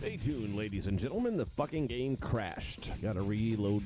Stay tuned, ladies and gentlemen. The fucking game crashed. Gotta reload.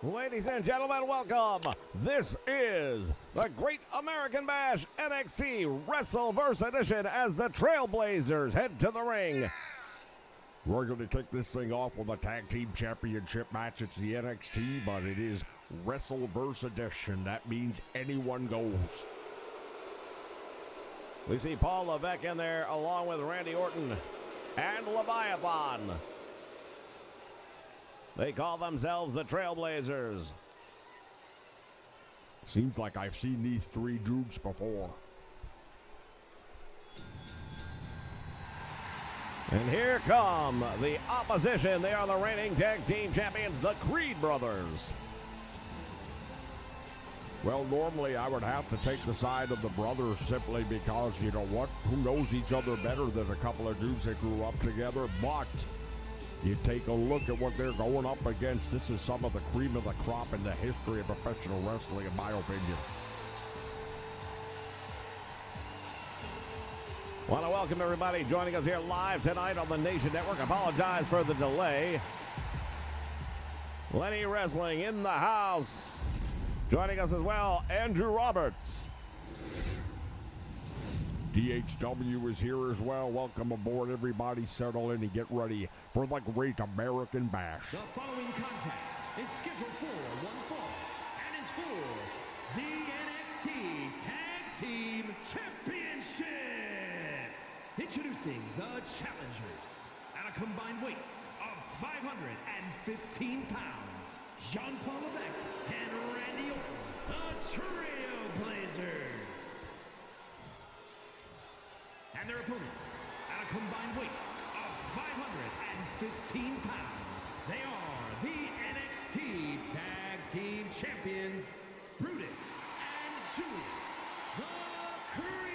Ladies and gentlemen, welcome. This is the Great American Bash NXT WrestleVerse edition as the Trailblazers head to the ring. We're going to kick this thing off with a tag team championship match. It's the NXT, but it is WrestleVerse edition. That means anyone goes. We see Paul Levesque in there along with Randy Orton and Leviathan. They call themselves the Trailblazers. Seems like I've seen these three dudes before. And here come the opposition. They are the reigning tag team champions, the Creed brothers. Well, normally I would have to take the side of the brothers simply because, you know what, who knows each other better than a couple of dudes that grew up together, but you take a look at what they're going up against. This is some of the cream of the crop in the history of professional wrestling, in my opinion. Want to welcome everybody joining us here live tonight on the Nation Network. Apologize for the delay. Lenny Wrestling in the house. Joining us as well, Andrew Roberts. DHW is here as well. Welcome aboard, everybody. Settle in and get ready for the Great American Bash. The following contest is scheduled for one fall and is for the NXT Tag Team Championship. Introducing the challengers at a combined weight of 515 pounds, Jean-Paul Levesque and Randy Orton, the Trailblazers. And their opponents, at a combined weight of 515 pounds, they are the NXT Tag Team Champions, Brutus and Julius, the Creed.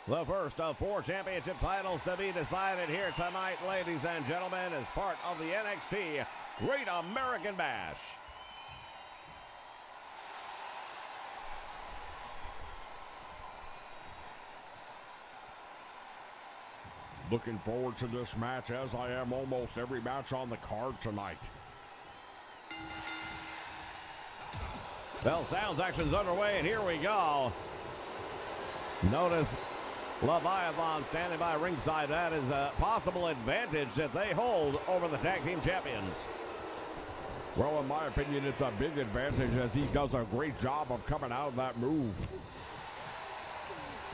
The first of 4 championship titles to be decided here tonight, ladies and gentlemen, as part of the NXT Great American Bash. Looking forward to this match, as I am almost every match on the card tonight. Well, sounds action's underway, and here we go. Notice Leviathan standing by ringside. That is a possible advantage that they hold over the tag team champions. Well, in my opinion, it's a big advantage as he does a great job of coming out of that move.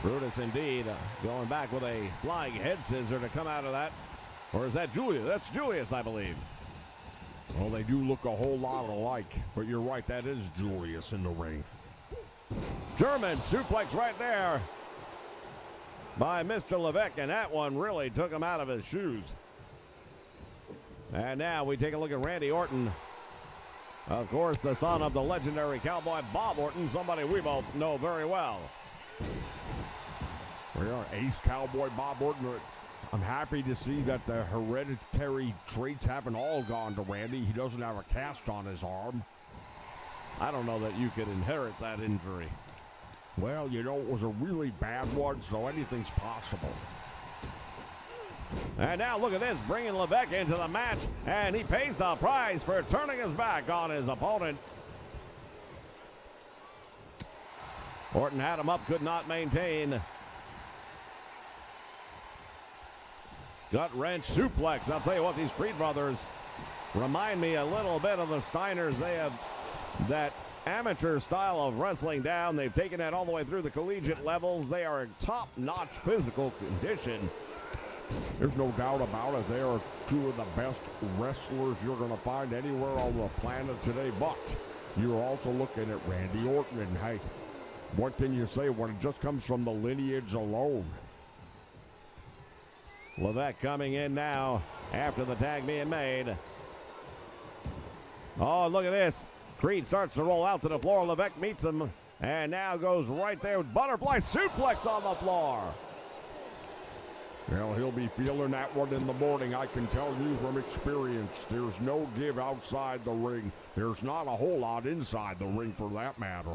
Brutus indeed going back with a flying head scissor to come out of that. Or is that Julius? That's Julius, I believe. Well, they do look a whole lot alike, but you're right, that is Julius in the ring. German suplex right there by Mr. Levesque, and that one really took him out of his shoes. And now we take a look at Randy Orton. Of course, the son of the legendary cowboy Bob Orton, somebody we both know very well. We are ace cowboy Bob Orton. I'm happy to see that the hereditary traits haven't all gone to Randy. He doesn't have a cast on his arm. I don't know that you could inherit that injury. Well, you know, it was a really bad one, so anything's possible. And now look at this, bringing Levesque into the match, and he pays the price for turning his back on his opponent. Orton had him up, could not maintain. Gut wrench suplex. I'll tell you what, these Creed brothers remind me a little bit of the Steiners. They have that amateur style of wrestling down. They've taken that all the way through the collegiate levels. They are in top-notch physical condition. There's no doubt about it. They are 2 of the best wrestlers you're going to find anywhere on the planet today. But you're also looking at Randy Orton, and hey, what can you say when it just comes from the lineage alone? Levesque coming in now after the tag being made. Oh, look at this. Creed starts to roll out to the floor. Levesque meets him and now goes right there with butterfly suplex on the floor. Well, he'll be feeling that one in the morning. I can tell you from experience, there's no give outside the ring. There's not a whole lot inside the ring for that matter.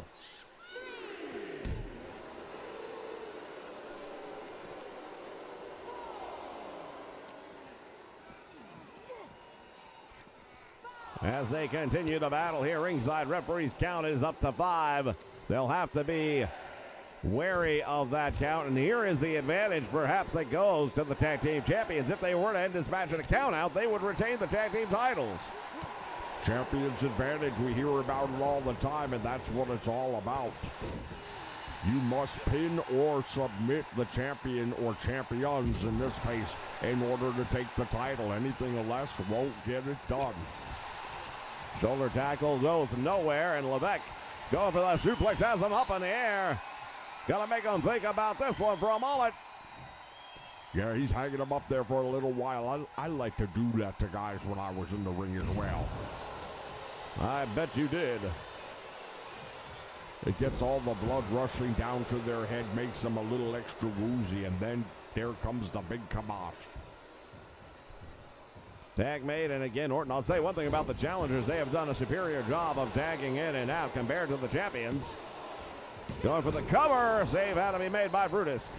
As they continue the battle here, ringside referee's count is up to 5. They'll have to be wary of that count, and here is the advantage perhaps that goes to the tag team champions. If they were to end this match at a count out, they would retain the tag team titles. Champion's advantage, we hear about it all the time, and that's what it's all about. You must pin or submit the champion or champions in this case in order to take the title. Anything less won't get it done. Shoulder tackle goes nowhere, and Levesque going for that suplex, has him up in the air. Gotta make him think about this one for a moment. Yeah, he's hanging him up there for a little while. I like to do that to guys when I was in the ring as well. I bet you did. It gets all the blood rushing down to their head, makes them a little extra woozy, and then there comes the big kibosh. Tag made, and again, Orton, I'll say one thing about the challengers. They have done a superior job of tagging in and out compared to the champions. Going for the cover. Save had to be made by Brutus.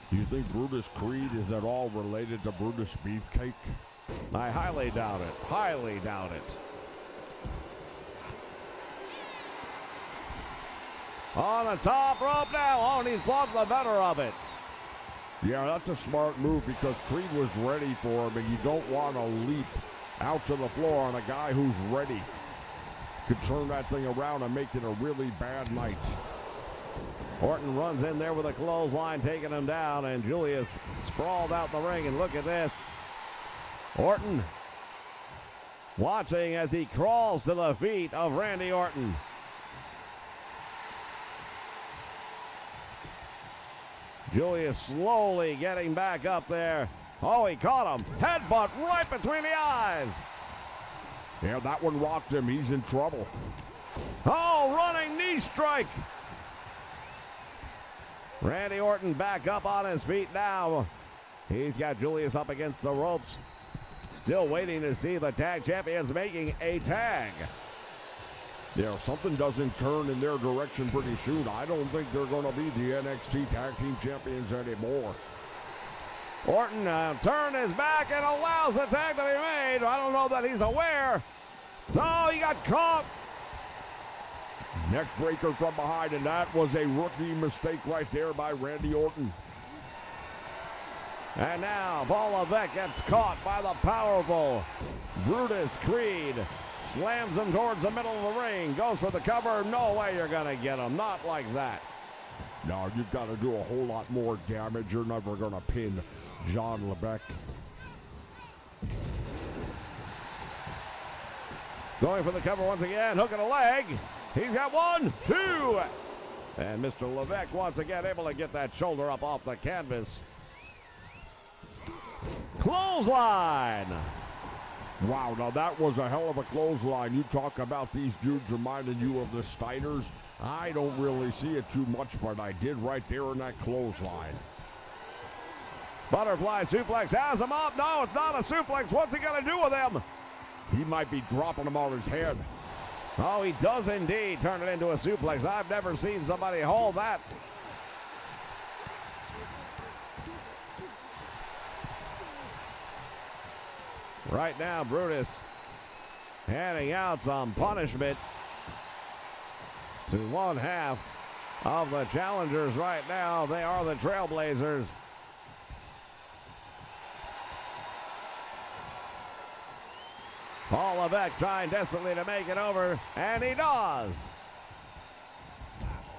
Do you think Brutus Creed is at all related to Brutus Beefcake? I highly doubt it. Highly doubt it. On the top rope now. Oh, and he's lost the better of it. Yeah, that's a smart move because Creed was ready for him, and you don't want to leap out to the floor on a guy who's ready. Could turn that thing around and make it a really bad night. Orton runs in there with a clothesline, taking him down, and Julius sprawled out the ring, and look at this. Orton watching as he crawls to the feet of Randy Orton. Julius slowly getting back up there. Oh, he caught him. Headbutt right between the eyes. Yeah, that one rocked him. He's in trouble. Oh, running knee strike. Randy Orton back up on his feet now. He's got Julius up against the ropes. Still waiting to see the tag champions making a tag. Yeah, if something doesn't turn in their direction pretty soon, I don't think they're going to be the NXT Tag Team Champions anymore. Orton turned his back and allows the tag to be made. I don't know that he's aware. No, he got caught. Neck breaker from behind, and that was a rookie mistake right there by Randy Orton. And now Paul Levesque gets caught by the powerful Brutus Creed. Slams him towards the middle of the ring. Goes for the cover. No way you're going to get him. Not like that. No, you've got to do a whole lot more damage. You're never going to pin John Levesque. Going for the cover once again. Hook and a leg. He's got 1, 2. And Mr. Levesque once again able to get that shoulder up off the canvas. Clothesline. Wow, now that was a hell of a clothesline. You talk about these dudes reminding you of the Steiners. I don't really see it too much, but I did right there in that clothesline. Butterfly suplex has him up. No, it's not a suplex. What's he going to do with him? He might be dropping him on his head. Oh, he does indeed turn it into a suplex. I've never seen somebody hold that. Right now, Brutus handing out some punishment to one half of the challengers right now. They are the Trailblazers. Paul Levesque trying desperately to make it over, and he does.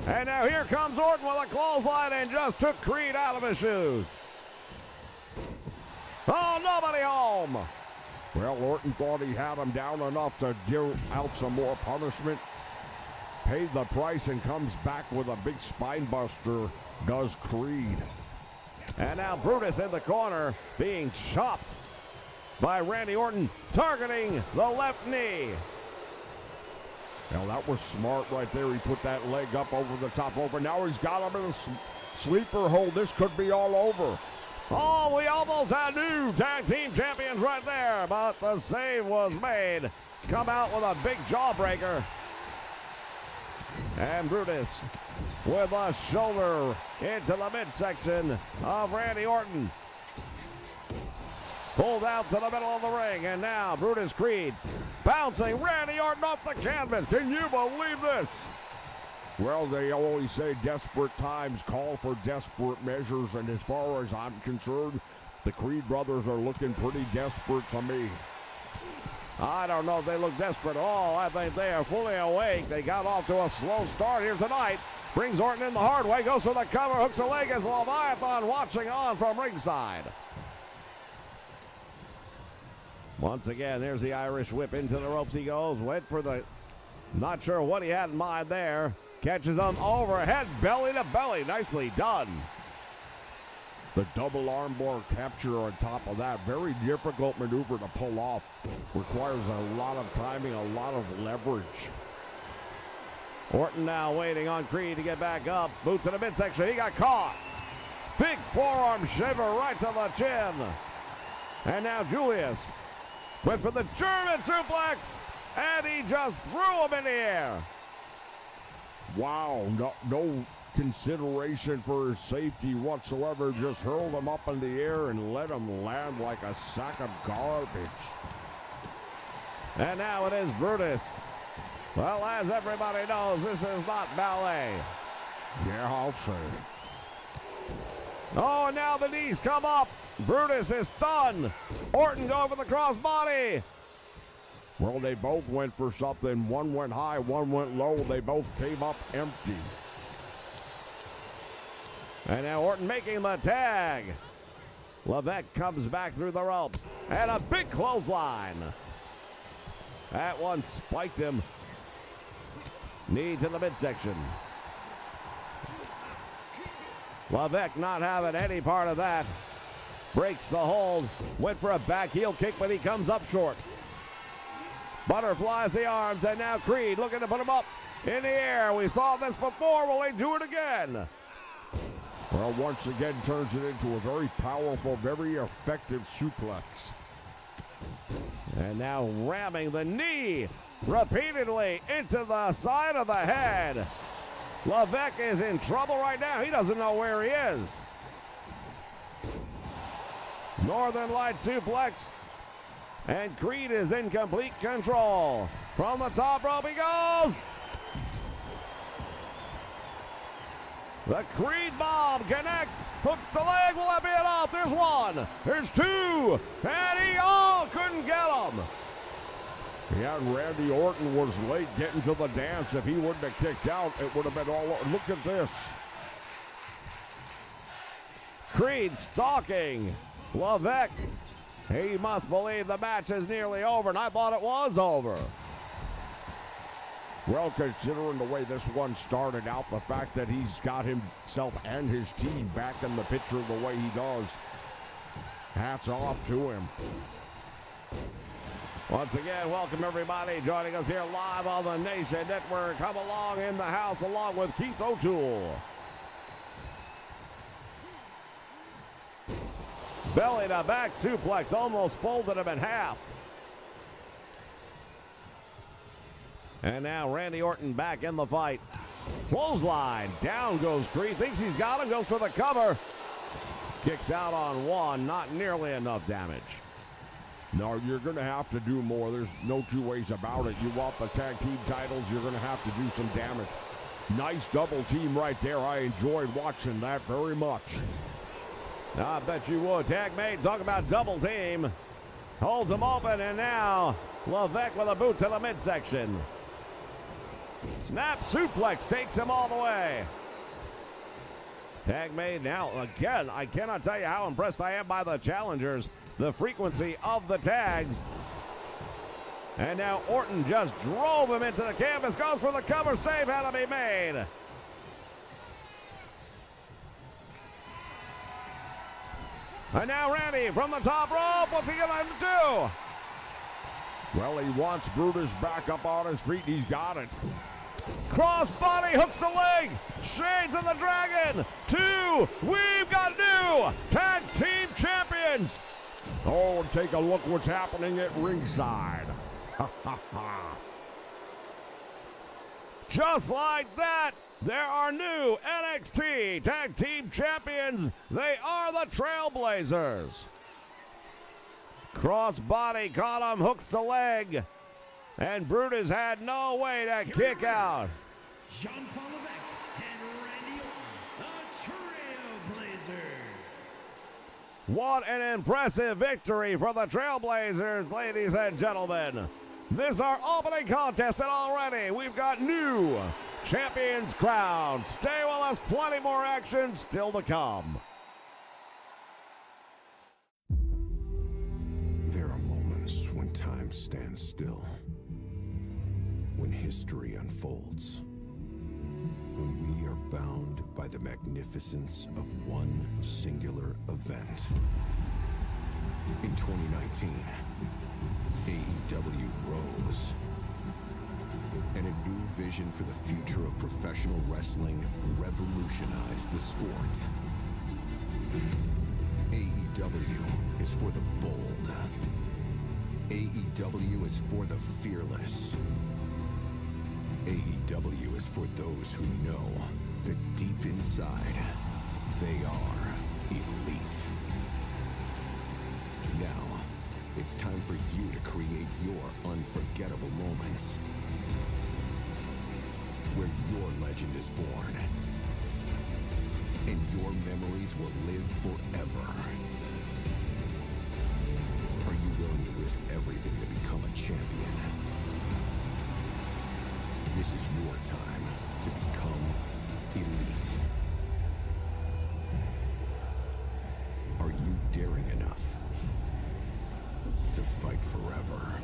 And now here comes Orton with a clothesline and just took Creed out of his shoes. Oh, nobody home. Well, Orton thought he had him down enough to deal out some more punishment. Paid the price and comes back with a big spine buster, does Creed. And now Brutus in the corner being chopped by Randy Orton, targeting the left knee. Now that was smart right there. He put that leg up over the top rope, and now he's got him in a sleeper hold. This could be all over. Oh, we almost had new tag team champions right there, but the save was made. Come out with a big jawbreaker. And Brutus with a shoulder into the midsection of Randy Orton. Pulled out to the middle of the ring, and now Brutus Creed bouncing Randy Orton off the canvas. Can you believe this? Well, they always say desperate times call for desperate measures, and as far as I'm concerned, the Creed brothers are looking pretty desperate to me. I don't know if they look desperate at all. I think they are fully awake. They got off to a slow start here tonight. Brings Orton in the hard way, goes for the cover, hooks a leg as Leviathan watching on from ringside. Once again, there's the Irish whip into the ropes. He goes, went for the, not sure what he had in mind there. Catches him overhead, belly to belly. Nicely done. The double armbar capture on top of that. Very difficult maneuver to pull off. Requires a lot of timing, a lot of leverage. Orton now waiting on Creed to get back up. Boot to the midsection. He got caught. Big forearm shaver right to the chin. And now Julius went for the German suplex, and he just threw him in the air. Wow, no consideration for his safety whatsoever. Just hurled him up in the air and let him land like a sack of garbage. And now it is Brutus. Well, as everybody knows, this is not ballet. Yeah, I'll say. Oh, and now the knees come up. Brutus is stunned. Orton going for the crossbody. Well, they both went for something. One went high, one went low. They both came up empty. And now Orton making the tag. Levesque comes back through the ropes. And a big clothesline. That one spiked him. Knee to the midsection. Levesque not having any part of that. Breaks the hold. Went for a back heel kick, but he comes up short. Butterflies the arms, and now Creed looking to put him up in the air. We saw this before. Will they do it again? Well, once again, turns it into a very powerful, very effective suplex. And now ramming the knee repeatedly into the side of the head. Levesque is in trouble right now. He doesn't know where he is. Northern Light suplex. And Creed is in complete control. From the top rope he goes. The Creed bomb connects, hooks the leg. Will that be enough? There's one, there's two, and he couldn't get him. Yeah, and Randy Orton was late getting to the dance. If he wouldn't have kicked out, it would have been all over. Look at this. Creed stalking Levesque. He must believe the match is nearly over, and I thought it was over. Well, considering the way this one started out, the fact that he's got himself and his team back in the picture the way he does, hats off to him. Once again, welcome everybody joining us here live on the Nation Network. Come along in the house along with Keith O'Toole. Belly to back suplex, almost folded him in half. And now Randy Orton back in the fight. Clothesline, down goes Creed, thinks he's got him, goes for the cover. Kicks out on one, not nearly enough damage. No, you're going to have to do more. There's no two ways about it. You want the tag team titles, you're going to have to do some damage. Nice double team right there. I enjoyed watching that very much. I bet you would. Tag mate, talk about double team. Holds him open, and now Levesque with a boot to the midsection. Snap suplex takes him all the way. Tag made now again. I cannot tell you how impressed I am by the challengers. The frequency of the tags. And now Orton just drove him into the canvas. Goes for the cover. Save had to be made. And now Randy from the top rope. What's he going to do? Well, he wants Brutus back up on his feet. He's got it. Cross body, hooks the leg. Shades of the Dragon. Two. We've got new tag team champions. Oh, and take a look what's happening at ringside. Just like that, there are new NXT tag team champions. They are the Trailblazers. Cross body caught him, hooks the leg. And Brutus had no way to kick out. Jean-Paul Levesque and Randy Orton, the Trailblazers. What an impressive victory for the Trailblazers, ladies and gentlemen. This is our opening contest, and already we've got new champions crowned. Stay with us, plenty more action still to come. There are moments when time stands still. When history unfolds, when we are bound by the magnificence of one singular event. In 2019, AEW rose, and a new vision for the future of professional wrestling revolutionized the sport. AEW is for the bold. AEW is for the fearless. AEW is for those who know that deep inside, they are elite. Now, it's time for you to create your unforgettable moments, where your legend is born, and your memories will live forever. Are you willing to risk everything to become a champion? This is your time to become elite. Are you daring enough to fight forever?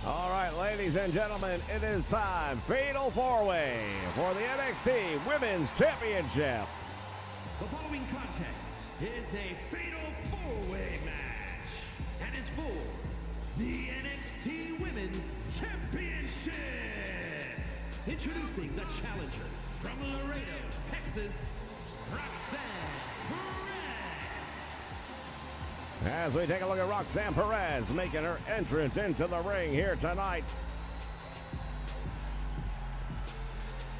All right, ladies and gentlemen, it is time. Fatal four-way for the NXT Women's Championship. The following contest is a fatal four-way match and is for the NXT Women's Championship. Introducing the challenger from Laredo, Texas, Roxanne Perez. As we take a look at Roxanne Perez making her entrance into the ring here tonight.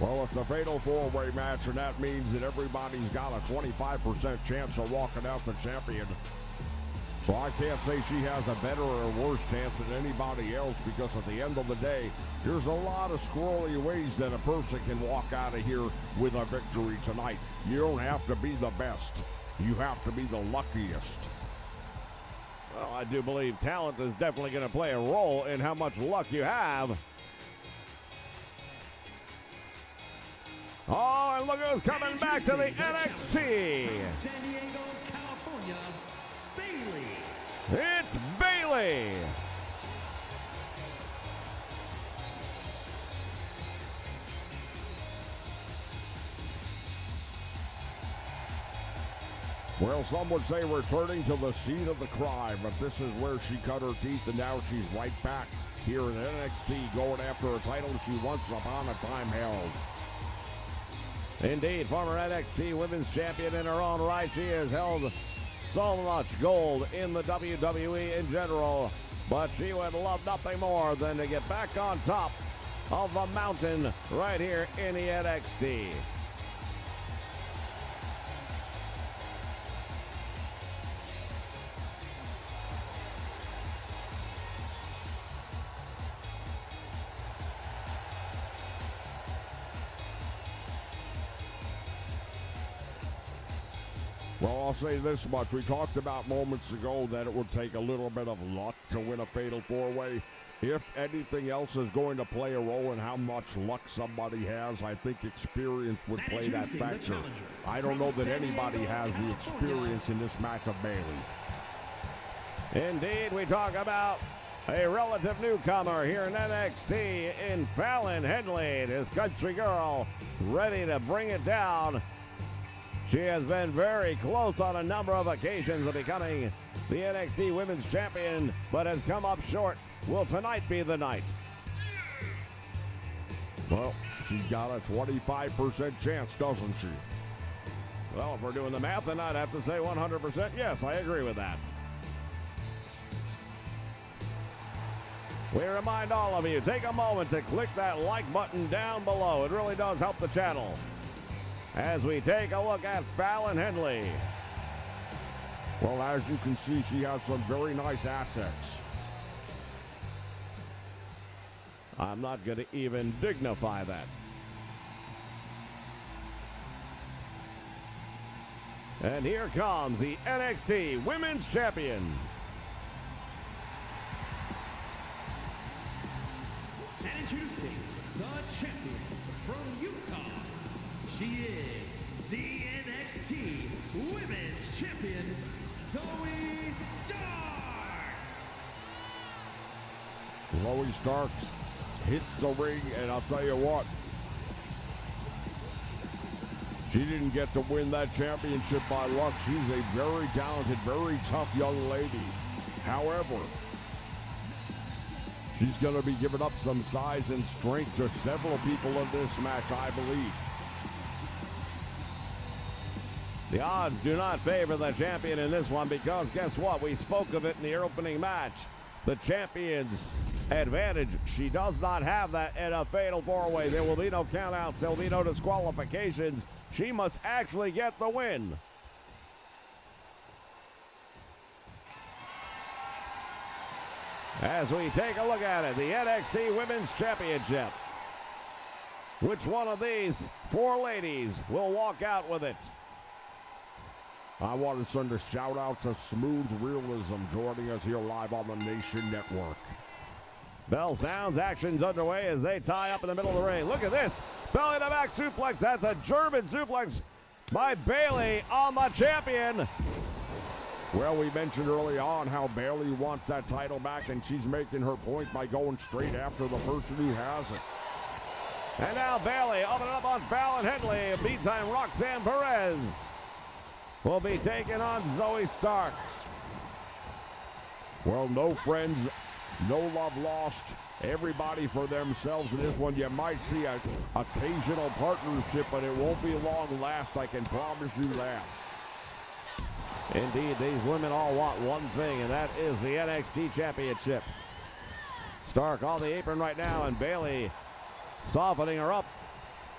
Well, it's a fatal four-way match, and that means that everybody's got a 25% chance of walking out the champion. So I can't say she has a better or worse chance than anybody else, because at the end of the day, there's a lot of squirrely ways that a person can walk out of here with a victory tonight. You don't have to be the best. You have to be the luckiest. Well, I do believe talent is definitely going to play a role in how much luck you have. Oh, and look who's coming back to the NXT. San Diego, California, Bayley. It's Bayley. Well, some would say returning to the scene of the crime, but this is where she cut her teeth, and now she's right back here in NXT going after a title she once upon a time held. Indeed, former NXT Women's Champion in her own right. She has held so much gold in the WWE in general, but she would love nothing more than to get back on top of the mountain right here in the NXT. Well, I'll say this much. We talked about moments ago that it would take a little bit of luck to win a fatal four-way. If anything else is going to play a role in how much luck somebody has, I think experience would play that factor. I don't know that anybody has the experience in this match of Bayley. Indeed, we talk about a relative newcomer here in NXT in Fallon Henley, this country girl ready to bring it down. She has been very close on a number of occasions of becoming the NXT Women's Champion, but has come up short. Will tonight be the night? Well, she's got a 25% chance, doesn't she? Well, if we're doing the math, then I'd have to say 100% yes. I agree with that. We remind all of you, take a moment to click that like button down below. It really does help the channel. As we take a look at Fallon Henley. Well, as you can see, she has some very nice assets. I'm not going to even dignify that. And here comes the NXT Women's Champion. And introducing the champion from Utah. She is the NXT Women's Champion, Zoe Stark. Zoe Stark hits the ring, and I'll tell you what, she didn't get to win that championship by luck. She's a very talented, very tough young lady. However, she's going to be giving up some size and strength to several people in this match, I believe. The odds do not favor the champion in this one because guess what? We spoke of it in the opening match. The champion's advantage. She does not have that in a fatal four-way. There will be no countouts. There will be no disqualifications. She must actually get the win. As we take a look at it, the NXT Women's Championship. Which one of these four ladies will walk out with it? I want to send a shout out to Smooth Realism joining us here live on the Nation Network. Bell sounds, action's underway as they tie up in the middle of the ring. Look at this, belly to back suplex. That's a German suplex by Bayley on the champion. Well, we mentioned early on how Bayley wants that title back, and she's making her point by going straight after the person who has it. And now Bayley opening up on Fallon Henley. Meantime, Roxanne Perez will be taking on Zoe Stark. Well, no friends No love lost. Everybody for themselves in this one. You might see an occasional partnership, but it won't be long last. I can promise you that. Indeed, these women all want one thing, and that is the NXT Championship. Stark on the apron right now, and Bayley softening her up.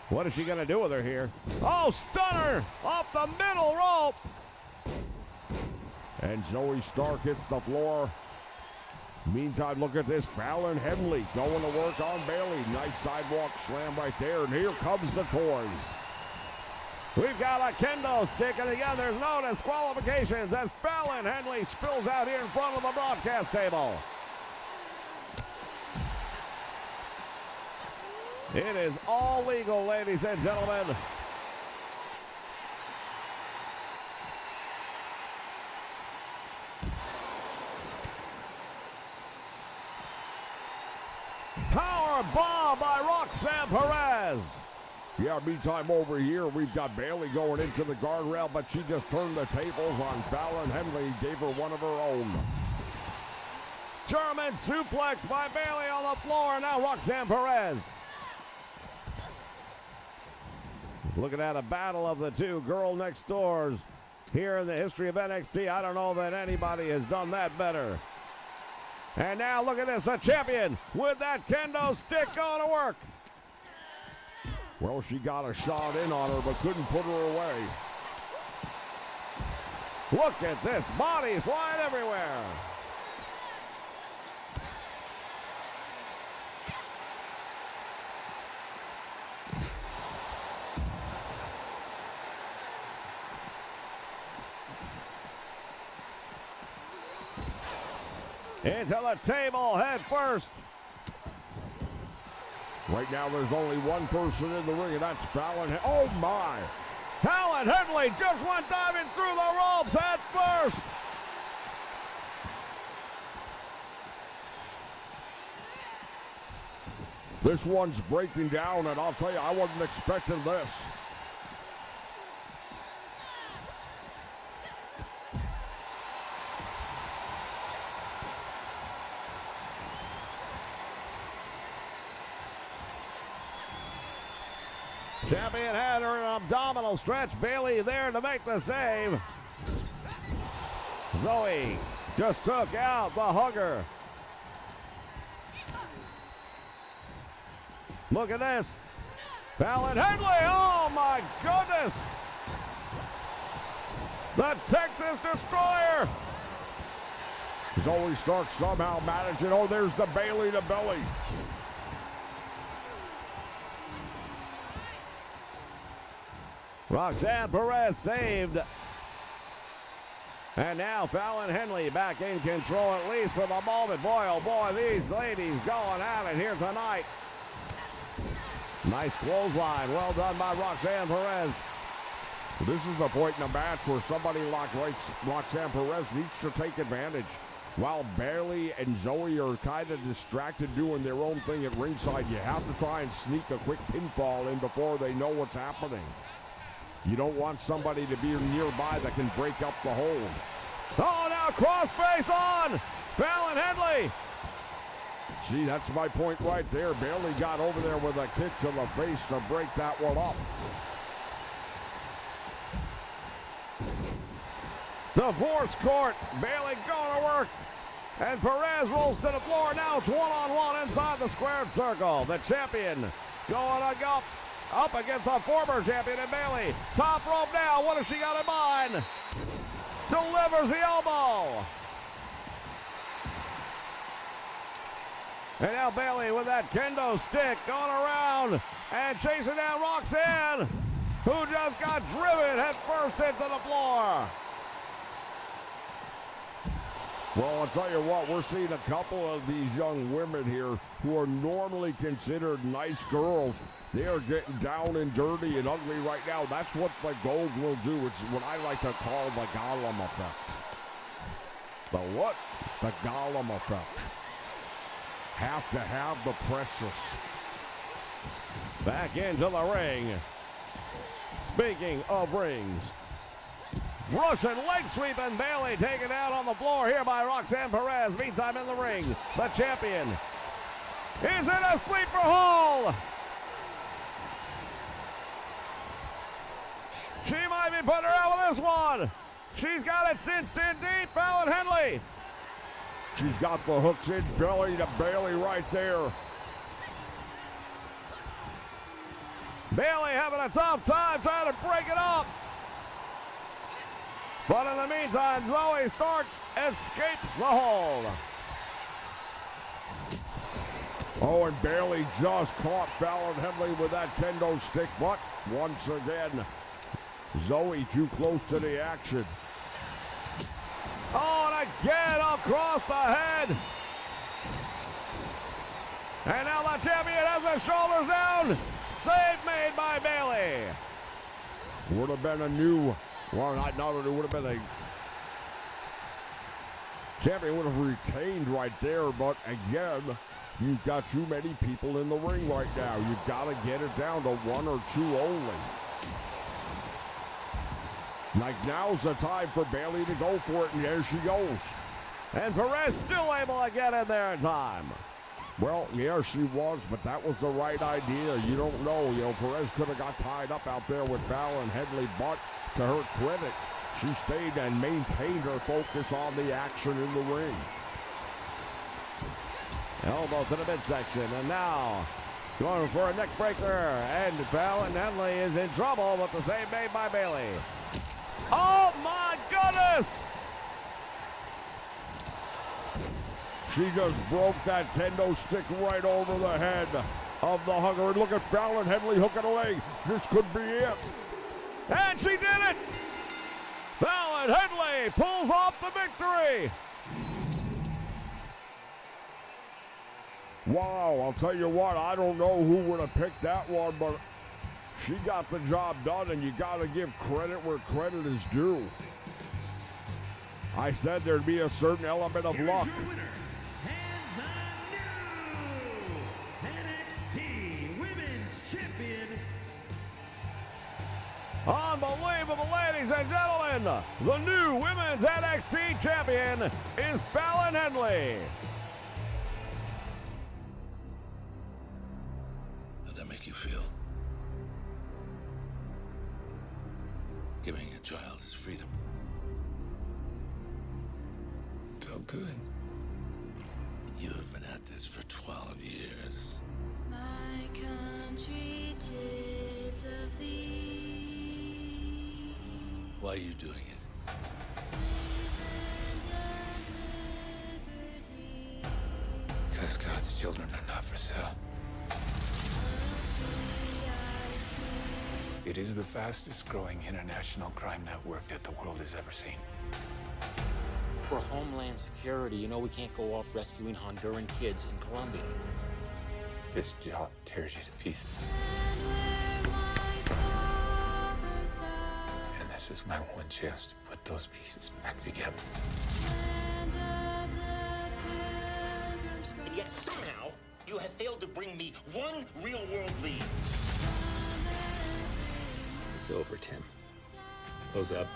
What is she going to do with her here? Oh, stunner off the middle rope. And Zoe Stark hits the floor. Meantime, look at this. Fallon Henley going to work on Bayley. Nice sidewalk slam right there. And here comes the toys. We've got a kendo stick, and again, there's no disqualifications as Fallon Henley spills out here in front of the broadcast table. It is all legal, ladies and gentlemen. Power bomb by Roxanne Perez. Yeah, meantime over here, we've got Bayley going into the guardrail, but she just turned the tables on Fallon Henley, gave her one of her own. German suplex by Bayley on the floor. Now Roxanne Perez. Looking at a battle of the two girl next doors here in the history of NXT. I don't know that anybody has done that better. And now look at this, a champion with that kendo stick going to work. Well, she got a shot in on her, but couldn't put her away. Look at this, bodies flying everywhere. Into the table head first. Right now, there's only one person in the ring, and that's Fallon. Oh, my. Fallon Henley just went diving through the ropes head first. This one's breaking down, and I'll tell you, I wasn't expecting this. Champion had her an abdominal stretch. Bayley there to make the save. Zoe just took out the hugger. Look at this. Fallon Henley, oh my goodness. The Texas Destroyer. Zoe Stark somehow managing. Oh, there's the Bayley to belly. Roxanne Perez saved. And now Fallon Henley back in control, at least for the moment. Boy, oh boy, these ladies going at it here tonight. Nice clothesline. Well done by Roxanne Perez. This is the point in the match where somebody like Roxanne Perez needs to take advantage. While Bayley and Zoe are kind of distracted doing their own thing at ringside, you have to try and sneak a quick pinfall in before they know what's happening. You don't want somebody to be nearby that can break up the hold. Oh, now crossface on Fallon Henley. See, that's my point right there. Bayley got over there with a kick to the face to break that one up. Divorce court. Bayley going to work. And Perez rolls to the floor. Now it's one-on-one inside the squared circle. The champion going to go up against a former champion in Bayley. Top rope now. What has she got in mind? Delivers the elbow. And now Bayley with that kendo stick going around and chasing down Roxanne, who just got driven head first into the floor. Well, I'll tell you what, we're seeing a couple of these young women here who are normally considered nice girls. They are getting down and dirty and ugly right now. That's what the gold will do. It's what I like to call the Gollum effect. The what? The Gollum effect. Have to have the precious. Back into the ring. Speaking of rings, Russian leg sweep, and Bayley taken out on the floor here by Roxanne Perez. Meantime in the ring, the champion is in a sleeper hold. She might be putting her out with this one. She's got it cinched in deep. Fallon Henley. She's got the hooks in belly to Bayley right there. Bayley having a tough time trying to break it up. But in the meantime, Zoe Stark escapes the hold. Oh, and Bayley just caught Fallon Henley with that kendo stick, but once again, Zoe too close to the action. Oh, and again across the head. And now the champion has the shoulders down. Save made by Bayley. Would have been a new, well, not it would have been a champion would have retained right there, but again, you've got too many people in the ring right now. You've got to get it down to one or two only. Like now's the time for Bayley to go for it, and there she goes. And Perez still able to get in there in time. Well, yeah, she was, but that was the right idea. You don't know. Perez could have got tied up out there with Fallon Henley, but to her credit, she stayed and maintained her focus on the action in the ring. Elbow to the midsection, and now going for a neck breaker, and Fallon Henley is in trouble with the save made by Bayley. Oh my goodness! She just broke that kendo stick right over the head of the hugger. And look at Fallon Henley hooking a leg. This could be it. And she did it! Fallon Henley pulls off the victory! Wow, I'll tell you what, I don't know who would have picked that one, but she got the job done, and you got to give credit where credit is due. I said there'd be a certain element of luck. Your winner, and the new NXT Women's Champion. Unbelievable, ladies and gentlemen! The new Women's NXT Champion is Fallon Henley. How'd that make you feel? Giving a child his freedom. Felt good. You have been at this for 12 years. My country 'tis of thee. Why are you doing it? Sweet land of liberty. Because God's children are not for sale. It is the fastest growing international crime network that the world has ever seen. For Homeland Security, we can't go off rescuing Honduran kids in Colombia. This job tears you to pieces. And where my fathers died. And this is my one chance to put those pieces back together. Land of the Pilgrims' And yet somehow you have failed to bring me one real-world lead. It's over, Tim. Close up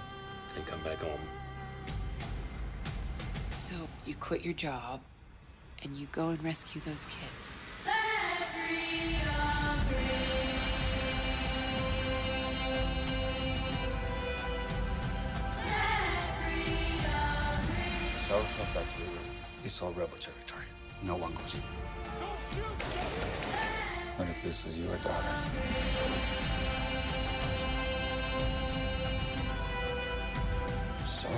and come back home. So you quit your job and you go and rescue those kids. South of that river is all rebel territory. No one goes in. What if this was your daughter? So,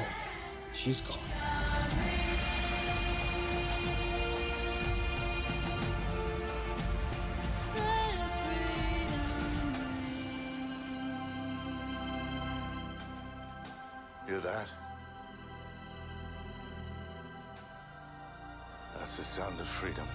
she's gone. Hear that? That's the sound of freedom.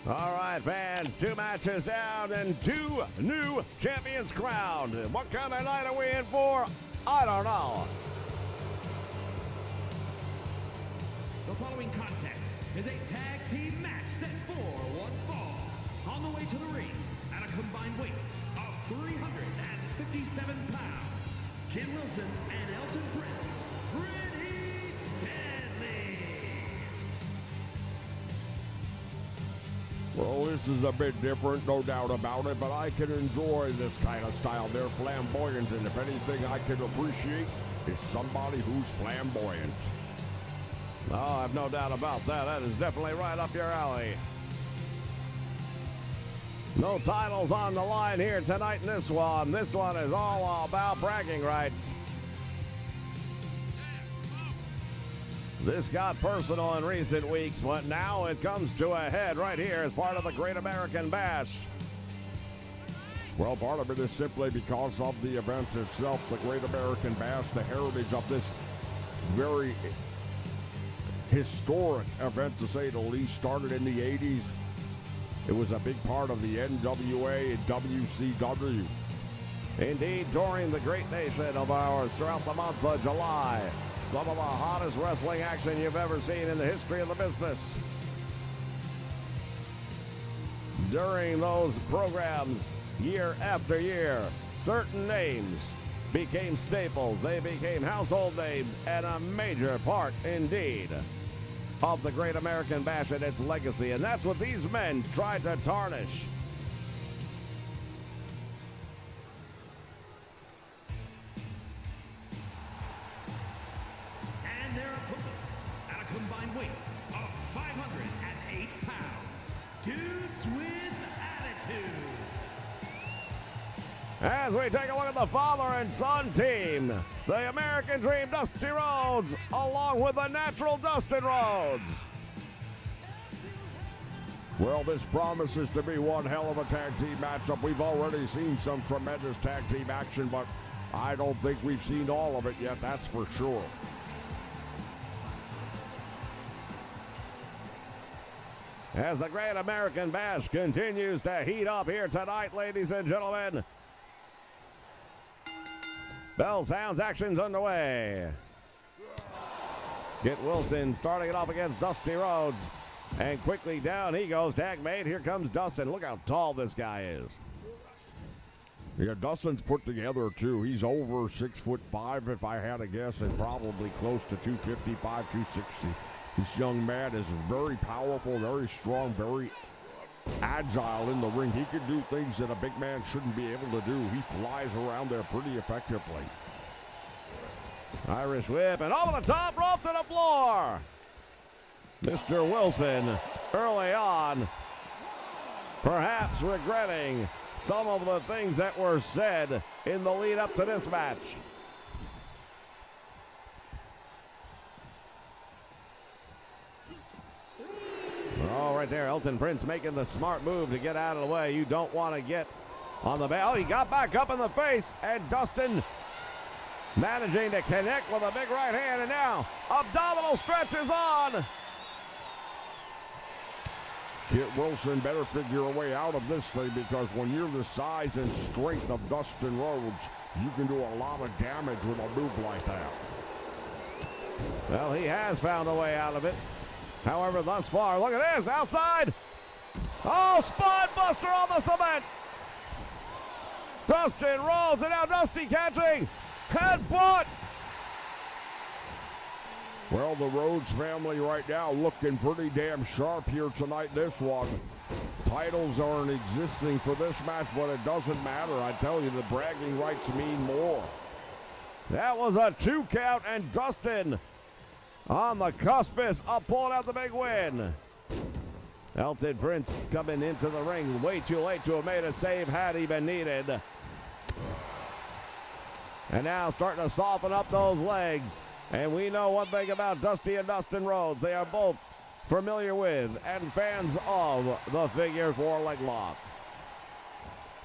All right, fans, 2 matches down and 2 new champions crowned. What kind of night are we in for? I don't know. The following contest is a tag team match set for one fall. On the way to the ring at a combined weight of 357 pounds, Kid Wilson and Elton Prince, Pretty Deadly. Well, this is a bit different, no doubt about it, but I can enjoy this kind of style. They're flamboyant, and if anything I can appreciate is somebody who's flamboyant. Oh, I have no doubt about that. That is definitely right up your alley. No titles on the line here tonight in this one. This one is all about bragging rights. This got personal in recent weeks, but now it comes to a head right here as part of the Great American Bash. Well, part of it is simply because of the event itself, the Great American Bash, the heritage of this very historic event, to say the least. Started in the 80s. It was a big part of the NWA and WCW. Indeed, touring the great nation of ours throughout the month of July. Some of the hottest wrestling action you've ever seen in the history of the business. During those programs, year after year, certain names became staples. They became household names and a major part, indeed, of the Great American Bash and its legacy. And that's what these men tried to tarnish. And their opponents at a combined weight of 508 pounds, dudes with attitude. As we take a look at the father and son team, the American Dream Dusty Rhodes, along with the Natural Dustin Rhodes. Well, this promises to be one hell of a tag team matchup. We've already seen some tremendous tag team action, but I don't think we've seen all of it yet, that's for sure. As the Great American Bash continues to heat up here tonight, ladies and gentlemen. Bell sounds, action's underway. Kit Wilson starting it off against Dusty Rhodes. And quickly down he goes, tag made. Here comes Dustin. Look how tall this guy is. Yeah, Dustin's put together too. He's over 6'5" if I had to guess, and probably close to 255, 260. This young man is very powerful, very strong, very agile in the ring. He can do things that a big man shouldn't be able to do. He flies around there pretty effectively. Irish whip and over the top rope to the floor. Mr. Wilson early on, perhaps regretting some of the things that were said in the lead up to this match. Oh, right there, Elton Prince making the smart move to get out of the way. You don't want to get on the back. Oh, he got back up in the face, and Dustin managing to connect with a big right hand, and now abdominal stretch is on. Kit Wilson better figure a way out of this thing, because when you're the size and strength of Dustin Rhodes, you can do a lot of damage with a move like that. Well, he has found a way out of it. However, thus far, look at this, outside. Oh, spine buster on the cement. Dustin Rhodes, and now Dusty catching. Headbutt. Well, the Rhodes family right now looking pretty damn sharp here tonight, this one. Titles aren't existing for this match, but it doesn't matter. I tell you, the bragging rights mean more. That was a 2 count, and Dustin on the cuspice of pulling out the big win. Elton Prince coming into the ring way too late to have made a save had he been needed. And now starting to soften up those legs. And we know one thing about Dusty and Dustin Rhodes. They are both familiar with and fans of the figure 4 leg lock.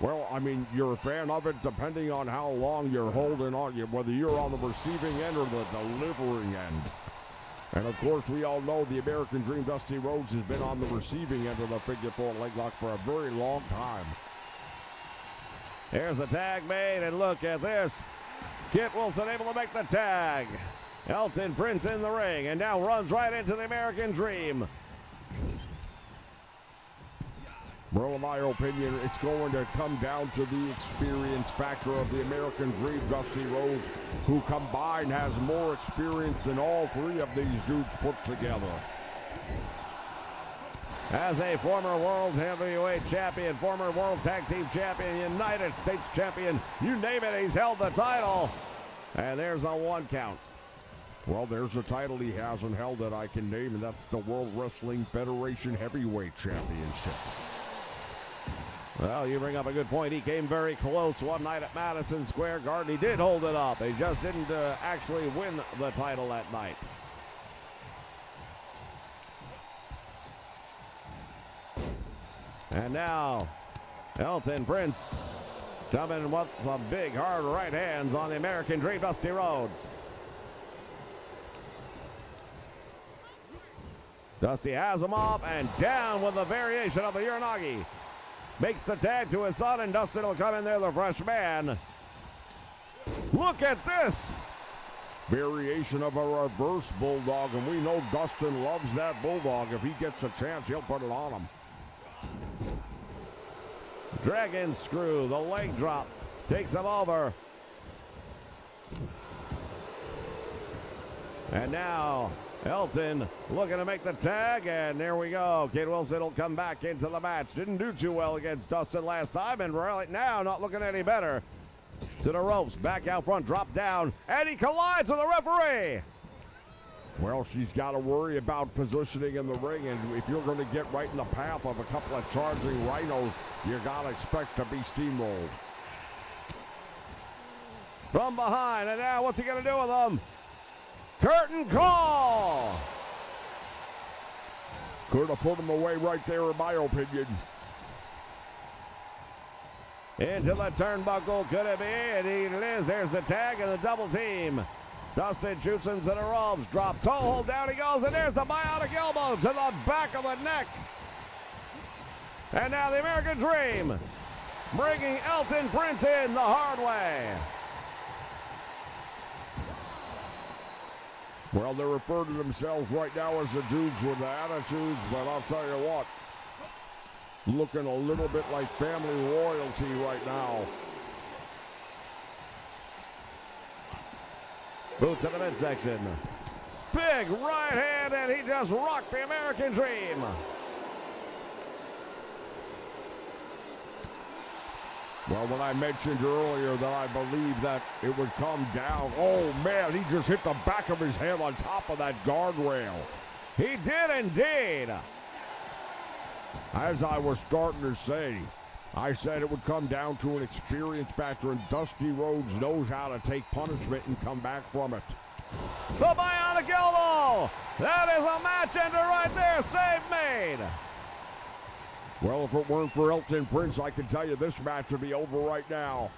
Well, I mean, you're a fan of it depending on how long you're holding on, whether you're on the receiving end or the delivering end. And of course, we all know the American Dream Dusty Rhodes has been on the receiving end of the figure 4 leg lock for a very long time. Here's the tag made, and look at this. Kit Wilson able to make the tag. Elton Prince in the ring, and now runs right into the American Dream. Well, in my opinion, it's going to come down to the experience factor of the American Dream Dusty Rhodes, who combined has more experience than all three of these dudes put together. As a former World Heavyweight Champion, former World Tag Team Champion, United States Champion, you name it, he's held the title. And there's a 1 count. Well, there's a title he hasn't held that I can name, and that's the World Wrestling Federation Heavyweight Championship. Well, you bring up a good point. He came very close one night at Madison Square Garden. He did hold it up. He just didn't actually win the title that night. And now, Elton Prince coming with some big, hard right hands on the American Dream, Dusty Rhodes. Dusty has him up and down with a variation of the Uranagi. Makes the tag to his son, and Dustin will come in there, the fresh man. Look at this. Variation of a reverse bulldog, and we know Dustin loves that bulldog. If he gets a chance, he'll put it on him. Dragon screw, the leg drop, takes him over. And now Elton looking to make the tag, and there we go. Kit Wilson will come back into the match. Didn't do too well against Dustin last time, and right now not looking any better. To the ropes, back out front, drop down, and he collides with the referee. Well, she's got to worry about positioning in the ring, and if you're going to get right in the path of a couple of charging rhinos, you got to expect to be steamrolled. From behind, and now what's he going to do with them? Curtain call! Could have put him away right there, in my opinion. Into the turnbuckle, could it be? And he is. There's the tag and the double team. Dustin shoots him to the ropes. Drop toe hold, down he goes, and there's the bionic elbow to the back of the neck. And now the American Dream bringing Elton Prince in the hard way. Well, they refer to themselves right now as the dudes with the attitudes, but I'll tell you what, looking a little bit like family royalty right now. Boot to the midsection. Big right hand, and he just rocked the American Dream. Well, when I mentioned earlier that I believe that it would come down, oh man, he just hit the back of his head on top of that guardrail. He did indeed. As I was starting to say, I said it would come down to an experience factor, and Dusty Rhodes knows how to take punishment and come back from it. The bionic elbow! That is a match ender right there, save made! Well, if it weren't for Elton Prince, I can tell you this match would be over right now.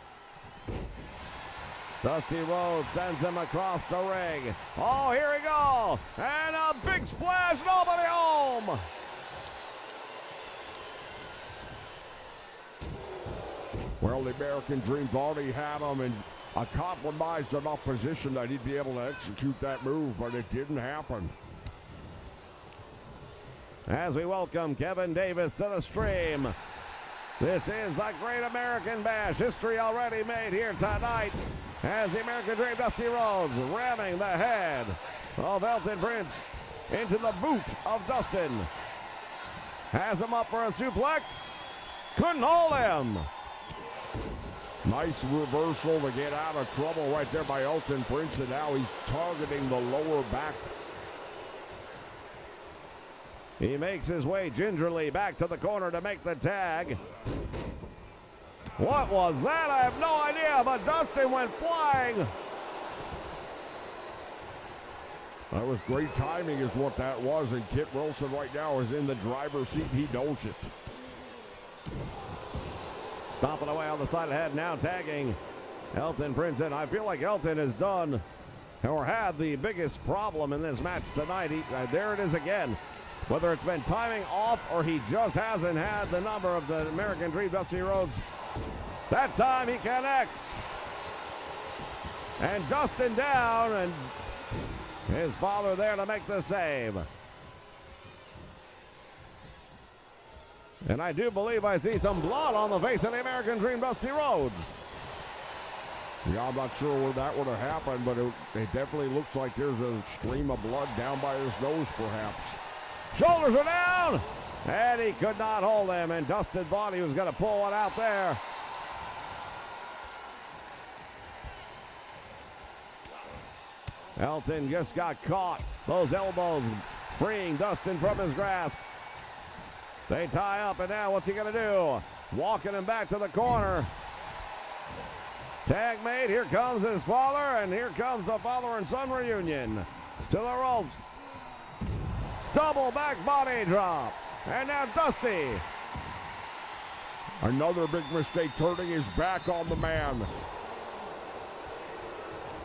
Dusty Rhodes sends him across the ring. Oh, here we go! And a big splash, nobody home! Well, the American Dream thought he had him in a compromised enough position that he'd be able to execute that move, but it didn't happen. As we welcome Kevin Davis to the stream. This is the Great American Bash. History already made here tonight as the American Dream Dusty Rhodes ramming the head of Elton Prince into the boot of Dustin. Has him up for a suplex. Couldn't hold him. Nice reversal to get out of trouble right there by Elton Prince, and now he's targeting the lower back. He makes his way gingerly back to the corner to make the tag. What was that? I have no idea, but Dustin went flying. That was great timing is what that was, and Kit Wilson right now is in the driver's seat. He knows it. Stomping away on the side of the head, now tagging Elton Prince in. I feel like Elton has done or had the biggest problem in this match tonight. There it is again. Whether it's been timing off or he just hasn't had the number of the American Dream, Dusty Rhodes. That time he connects. And Dustin down, and his father there to make the save. And I do believe I see some blood on the face of the American Dream, Dusty Rhodes. Yeah, I'm not sure where that would have happened, but it definitely looks like there's a stream of blood down by his nose, perhaps. Shoulders are down, and he could not hold him, and Dustin thought he was going to pull it out there. Elton just got caught. Those elbows freeing Dustin from his grasp. They tie up, and now what's he going to do? Walking him back to the corner. Tag made. Here comes his father, and here comes the father and son reunion. To the ropes. Double back body drop. And now Dusty. Another big mistake, turning his back on the man.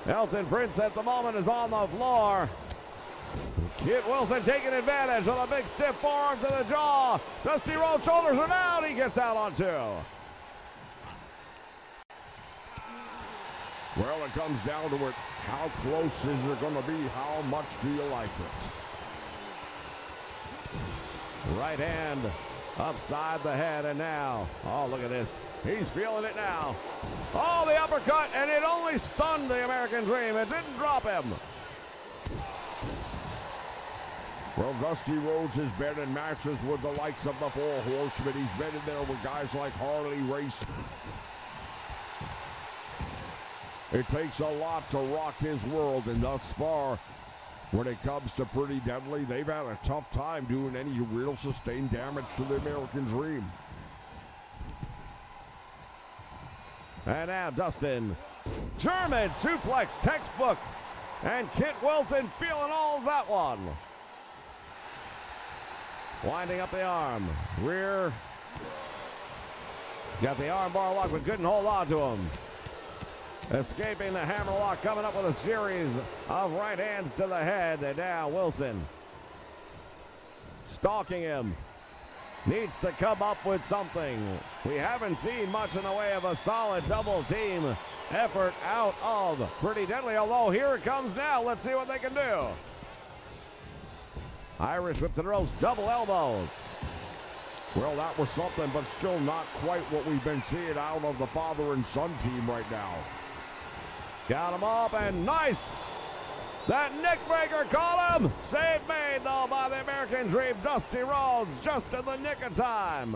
Elton Prince at the moment is on the floor. Kit Wilson taking advantage of a big stiff forearm to the jaw. Dusty Rhodes' shoulders are down. He gets out on 2. Well, it comes down to it. How close is it going to be? How much do you like it? Right hand upside the head, and now, oh, look at this. He's feeling it now. Oh, the uppercut, and it only stunned the American Dream. It didn't drop him. Well, Dusty Rhodes has been in matches with the likes of the Four Horsemen. He's been in there with guys like Harley Race. It takes a lot to rock his world, and thus far, when it comes to Pretty Deadly, they've had a tough time doing any real sustained damage to the American Dream. And now Dustin. German suplex textbook. And Kit Wilson feeling all of that one. Winding up the arm. Rear. Got the arm bar lock, but couldn't hold on to him. Escaping the hammerlock, coming up with a series of right hands to the head. And now Wilson stalking him. Needs to come up with something. We haven't seen much in the way of a solid double team effort out of Pretty Deadly, although here it comes now. Let's see what they can do. Irish whip to the ropes, double elbows. Well, that was something, but still not quite what we've been seeing out of the father and son team right now. Got him up, and nice. That neck breaker caught him. Save made, though, by the American Dream. Dusty Rhodes just in the nick of time.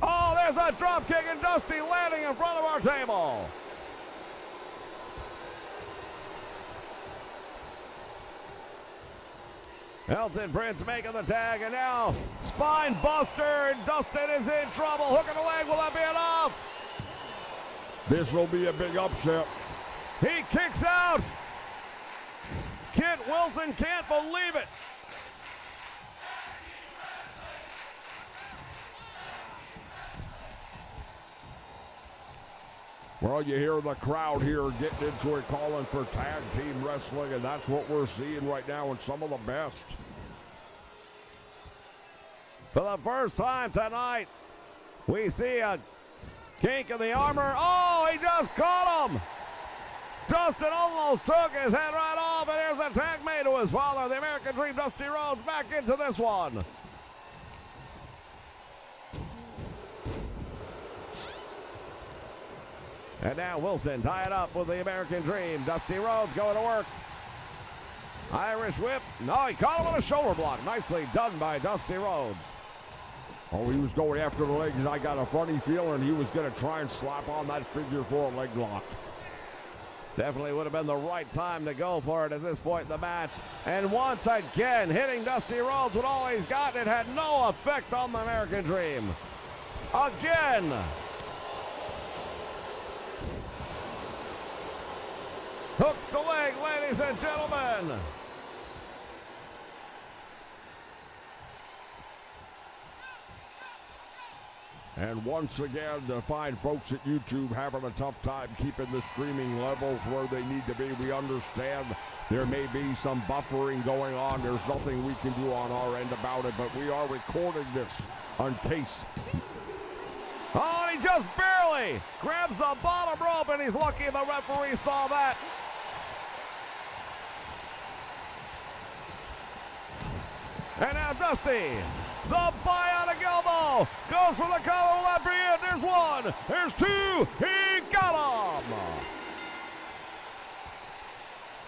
Oh, there's a drop kick, and Dusty landing in front of our table. Elton Prince making the tag, and now spine buster, and Dustin is in trouble. Hook in the leg, will that be enough? This will be a big upset. He kicks out. Kit Wilson can't believe it. Well, you hear the crowd here getting into it, calling for tag team wrestling, and that's what we're seeing right now in some of the best. For the first time tonight, we see a kink in the armor. Oh, he just caught him. Dustin almost took his head right off, and there's a tag made to his father. The American Dream, Dusty Rhodes, back into this one. And now Wilson tied up with the American Dream. Dusty Rhodes going to work. Irish whip. No, he caught him on a shoulder block. Nicely done by Dusty Rhodes. Oh, he was going after the legs, and I got a funny feeling he was going to try and slap on that figure 4 leg lock. Definitely would have been the right time to go for it at this point in the match. And once again, hitting Dusty Rhodes with all he's got. It had no effect on the American Dream. Again. Hooks the leg, ladies and gentlemen. And once again, the fine folks at YouTube having a tough time keeping the streaming levels where they need to be. We understand there may be some buffering going on. There's nothing we can do on our end about it, but we are recording this in case. Oh, and he just barely grabs the bottom rope, and he's lucky the referee saw that. And now Dusty, the bionic elbow, goes for the collar. Will that be it? There's one, there's two, he got him.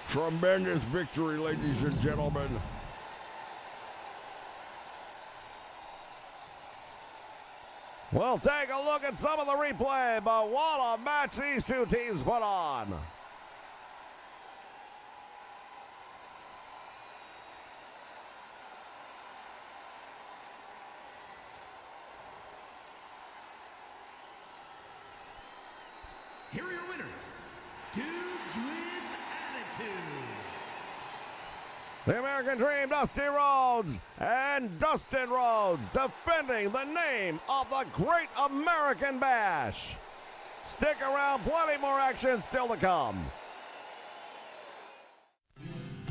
Tremendous victory, ladies and gentlemen. We'll take a look at some of the replay, but what a match these two teams put on. Here are your winners, Dudes with Attitude. The American Dream, Dusty Rhodes, and Dustin Rhodes defending the name of the Great American Bash. Stick around, plenty more action still to come.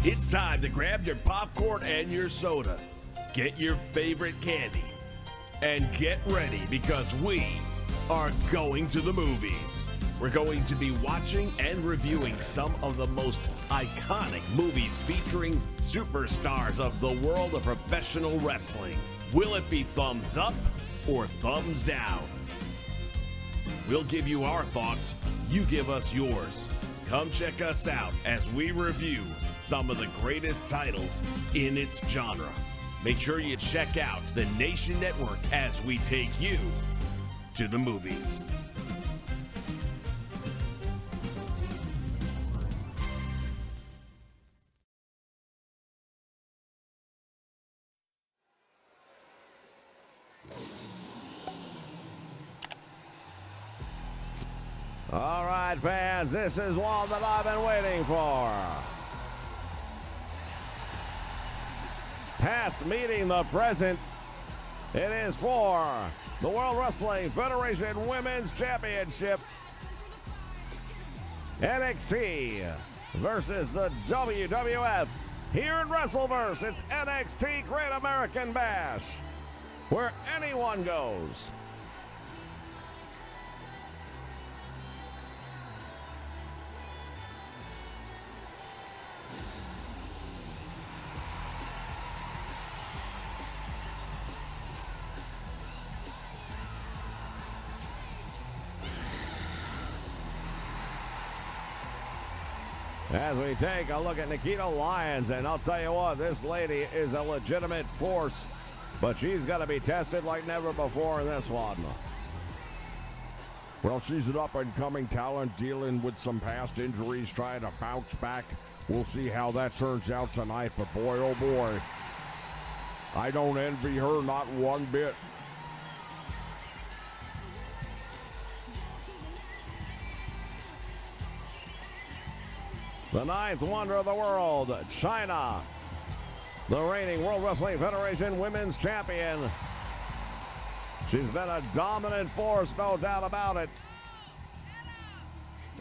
It's time to grab your popcorn and your soda. Get your favorite candy. And get ready because we are going to the movies. We're going to be watching and reviewing some of the most iconic movies featuring superstars of the world of professional wrestling. Will it be thumbs up or thumbs down? We'll give you our thoughts, you give us yours. Come check us out as we review some of the greatest titles in its genre. Make sure you check out the Nation Network as we take you to the movies. All right, fans, this is one that I've been waiting for. Past meeting the present. It is for the World Wrestling Federation Women's Championship. NXT versus the WWF. Here in WrestleVerse, it's NXT Great American Bash, where anyone goes. As we take a look at Nikita Lyons, and I'll tell you what, this lady is a legitimate force, but she's got to be tested like never before in this one. Well, she's an up-and-coming talent dealing with some past injuries, trying to bounce back. We'll see how that turns out tonight, but boy, oh boy, I don't envy her not one bit. The ninth wonder of the world, China, the reigning World Wrestling Federation Women's Champion. She's been a dominant force, no doubt about it.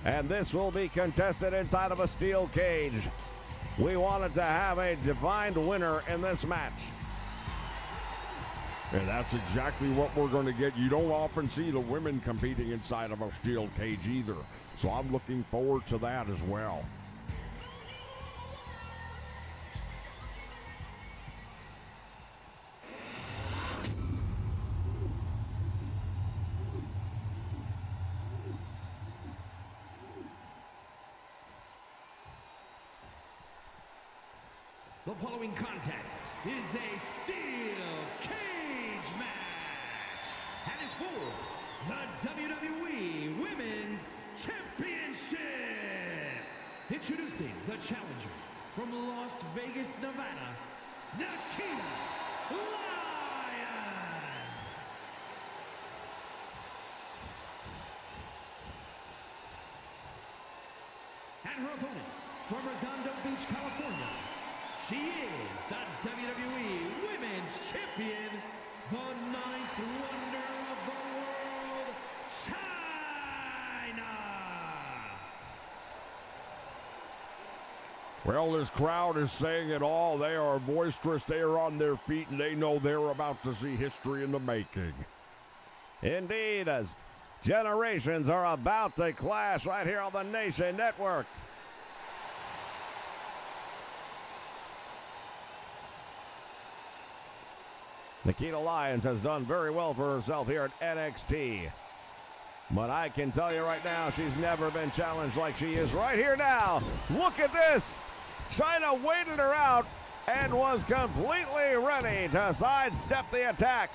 And this will be contested inside of a steel cage. We wanted to have a defined winner in this match. And that's exactly what we're going to get. You don't often see the women competing inside of a steel cage either. So I'm looking forward to that as well. The following contest is a steel cage match and is for the WWE Women's Championship. Introducing the challenger from Las Vegas, Nevada, Nikita Lyons. And her opponent from Redondo Beach, California. She is the WWE Women's Champion, the ninth wonder of the world. Well, this crowd is saying it all. They are boisterous. They are on their feet, and they know they're about to see history in the making. Indeed, as generations are about to clash right here on the Nation Network. Nikita Lyons has done very well for herself here at NXT. But I can tell you right now, she's never been challenged like she is right here now. Look at this. China waited her out and was completely ready to sidestep the attack.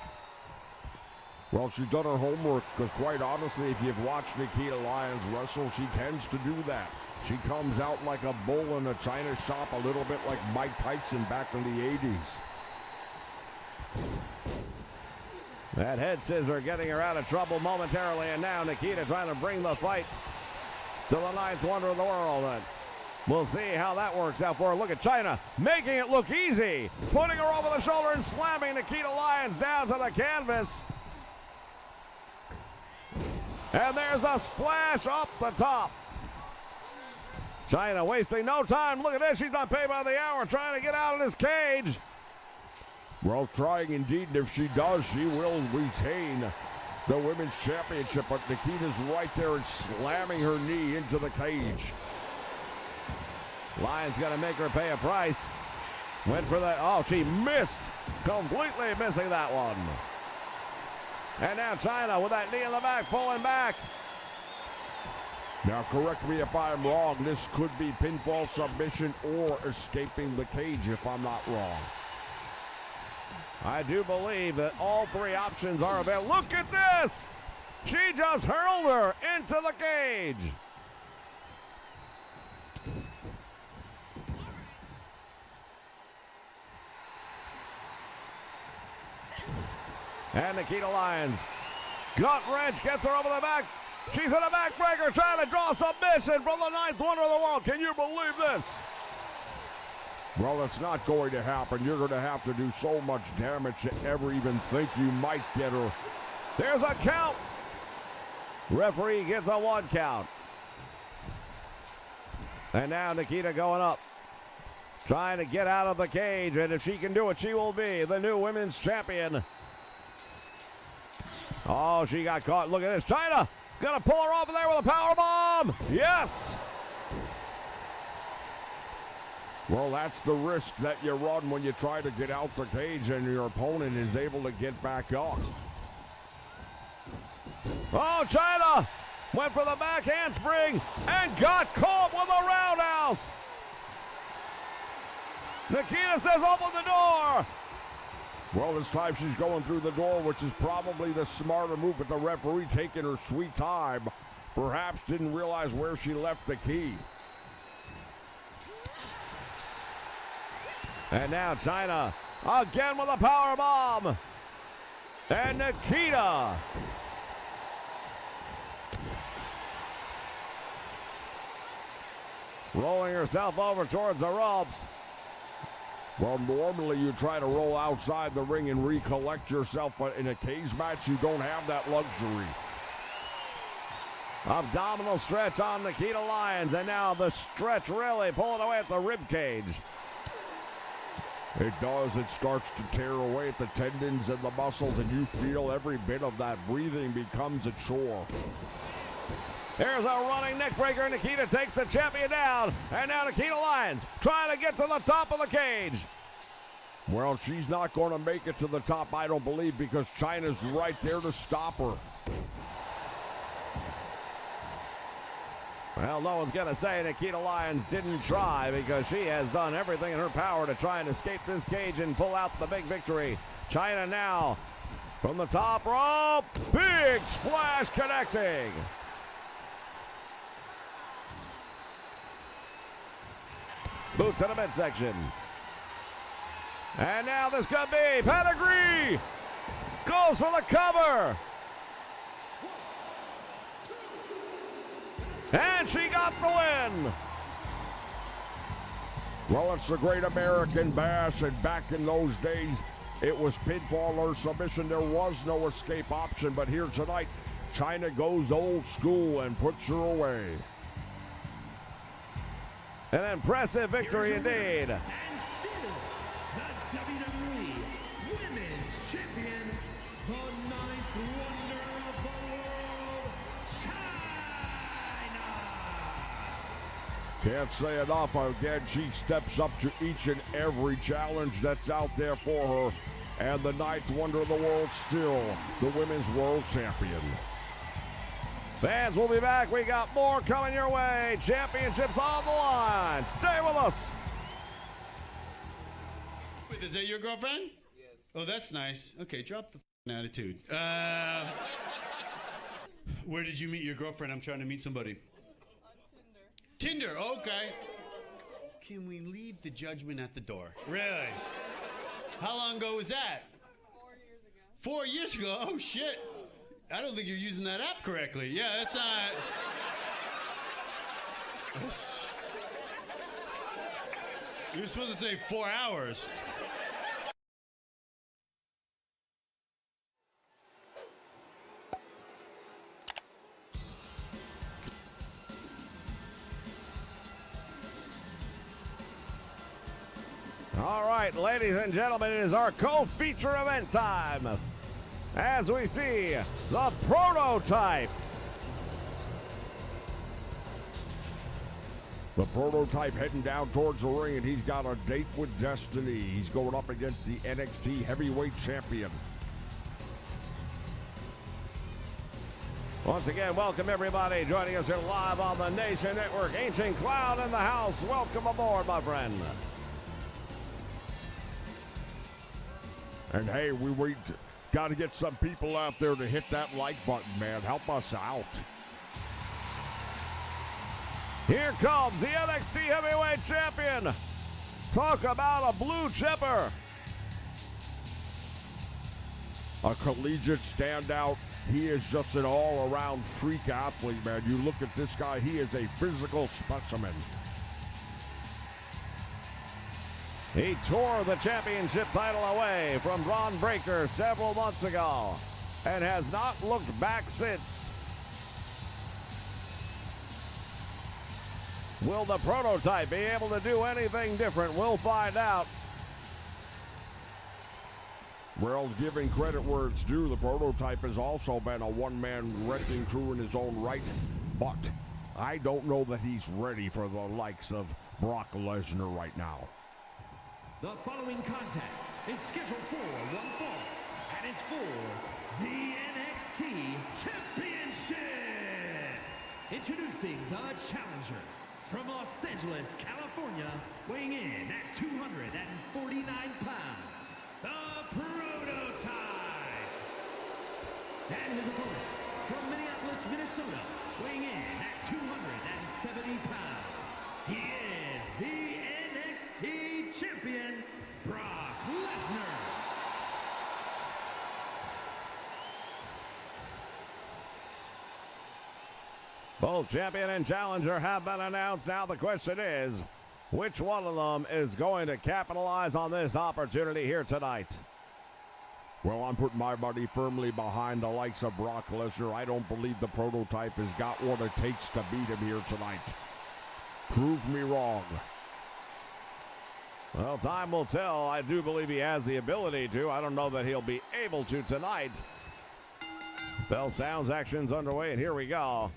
Well, she's done her homework because, quite honestly, if you've watched Nikita Lyons wrestle, she tends to do that. She comes out like a bull in a china shop, a little bit like Mike Tyson back in the 80s. That head scissor getting her out of trouble momentarily, and now Nikita trying to bring the fight to the ninth wonder of the world. And we'll see how that works out for her. Look at China making it look easy, putting her over the shoulder and slamming Nikita Lyons down to the canvas. And there's a splash up the top. China wasting no time. Look at this. She's not paid by the hour trying to get out of this cage. Well, trying indeed, and if she does, she will retain the Women's Championship. But Nikita's right there and slamming her knee into the cage. Lyons going to make her pay a price. Went for that. Oh, she missed. Completely missing that one. And now China with that knee in the back, pulling back. Now, correct me if I'm wrong. This could be pinfall, submission, or escaping the cage, if I'm not wrong. I do believe that all three options are available. Look at this! She just hurled her into the cage. And Nikita Lyons, gut wrench, gets her over the back. She's in a backbreaker trying to draw submission from the ninth wonder of the world. Can you believe this? Well, it's not going to happen. You're going to have to do so much damage to ever even think you might get her. There's a count. Referee gets a 1 count. And now Nikita going up, trying to get out of the cage. And if she can do it, she will be the new women's champion. Oh, she got caught. Look at this. China gonna pull her off of there with a power bomb. Yes. Well, that's the risk that you run when you try to get out the cage and your opponent is able to get back up. Oh, China went for the back handspring and got caught with a roundhouse. Nikita says open the door. Well, this time she's going through the door, which is probably the smarter move, but the referee taking her sweet time. Perhaps didn't realize where she left the key. And now China again with a power bomb. And Nikita rolling herself over towards the ropes. Well, normally you try to roll outside the ring and recollect yourself, but in a cage match, you don't have that luxury. Abdominal stretch on Nikita Lyons, and now the stretch really pulling away at the rib cage. It does. It starts to tear away at the tendons and the muscles, and you feel every bit of that. Breathing becomes a chore. Here's a running neck breaker. Nikita takes the champion down. And now Nikita Lyons trying to get to the top of the cage. Well, she's not going to make it to the top, I don't believe, because China's right there to stop her. Well, no one's going to say Nikita Lyons didn't try, because she has done everything in her power to try and escape this cage and pull out the big victory. China now from the top rope. Big splash connecting. Boot to the midsection. And now this could be Pedigree. Goes for the cover. And she got the win. Well, it's the Great American Bash, and back in those days, it was pinfall or submission. There was no escape option, but here tonight, China goes old school and puts her away. An impressive victory indeed. And still, the WWE Women's Champion, the ninth wonder of the world, China. Can't say enough. Again, she steps up to each and every challenge that's out there for her. And the ninth wonder of the world, still the women's world champion. Fans, we'll be back. We got more coming your way. Championships on the line. Stay with us. Wait, is that your girlfriend? Yes. Oh, that's nice. Okay, drop the attitude. Where did you meet your girlfriend? I'm trying to meet somebody. On Tinder. Tinder, okay. Can we leave the judgment at the door? Really? How long ago was that? 4 years ago. 4 years ago? Oh, shit. I don't think you're using that app correctly. Yeah, that's not... You're supposed to say 4 hours. All right, ladies and gentlemen, it is our co-feature event time. As we see the prototype. The prototype heading down towards the ring, and he's got a date with destiny. He's going up against the NXT heavyweight champion. Once again, welcome everybody joining us here live on the Nation Network. Ancient Clown in the house. Welcome aboard, my friend. And hey, we got to get some people out there to hit that like button, man. Help us out. Here comes the NXT Heavyweight Champion. Talk about a blue chipper. A collegiate standout. He is just an all-around freak athlete, man. You look at this guy, he is a physical specimen. He tore the championship title away from Braun Breaker several months ago and has not looked back since. Will the prototype be able to do anything different? We'll find out. Well, giving credit where it's due, the prototype has also been a one-man wrecking crew in his own right, but I don't know that he's ready for the likes of Brock Lesnar right now. The following contest is scheduled for one fall and is for the NXT Championship. Introducing the challenger from Los Angeles, California, weighing in at 249 pounds, the Prototype. And his opponent from Minneapolis, Minnesota, weighing in at 270 pounds. He is the NXT Champion, Brock Lesnar. Both champion and challenger have been announced. Now the question is, which one of them is going to capitalize on this opportunity here tonight? Well, I'm putting my money firmly behind the likes of Brock Lesnar. I don't believe the prototype has got what it takes to beat him here tonight. Prove me wrong. Well, time will tell. I do believe he has the ability to. I don't know that he'll be able to tonight. Bell sounds actions underway, and here we go.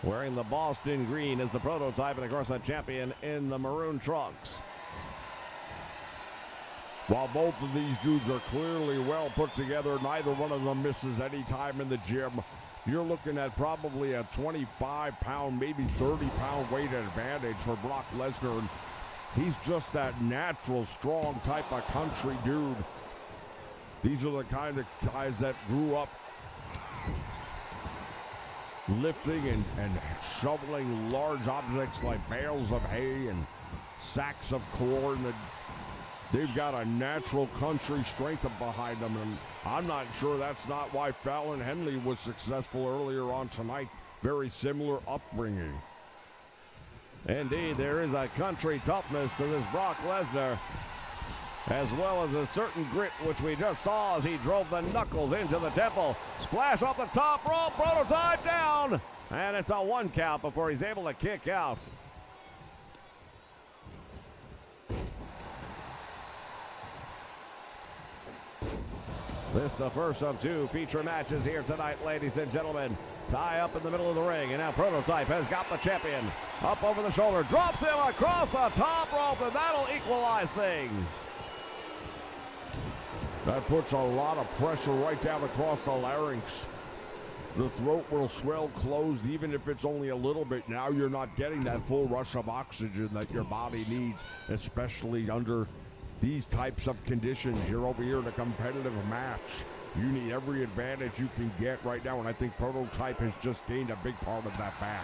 Wearing the Boston green is the prototype, and of course the champion in the maroon trunks. While both of these dudes are clearly well put together, neither one of them misses any time in the gym. You're looking at probably a 25-pound, maybe 30-pound weight advantage for Brock Lesnar. And he's just that natural, strong type of country dude. These are the kind of guys that grew up lifting and shoveling large objects like bales of hay and sacks of corn. And they've got a natural country strength behind them, and I'm not sure that's not why Fallon Henley was successful earlier on tonight. Very similar upbringing. Indeed, there is a country toughness to this Brock Lesnar, as well as a certain grit, which we just saw as he drove the knuckles into the temple. Splash off the top rope, prototype down, and it's a 1 count before he's able to kick out. This the first of two feature matches here tonight, ladies and gentlemen. Tie up in the middle of the ring, and now Prototype has got the champion. Up over the shoulder, drops him across the top rope, and that'll equalize things. That puts a lot of pressure right down across the larynx. The throat will swell closed even if it's only a little bit. Now you're not getting that full rush of oxygen that your body needs, especially under these types of conditions. You're over here in a competitive match. You need every advantage you can get right now, and I think Prototype has just gained a big part of that back.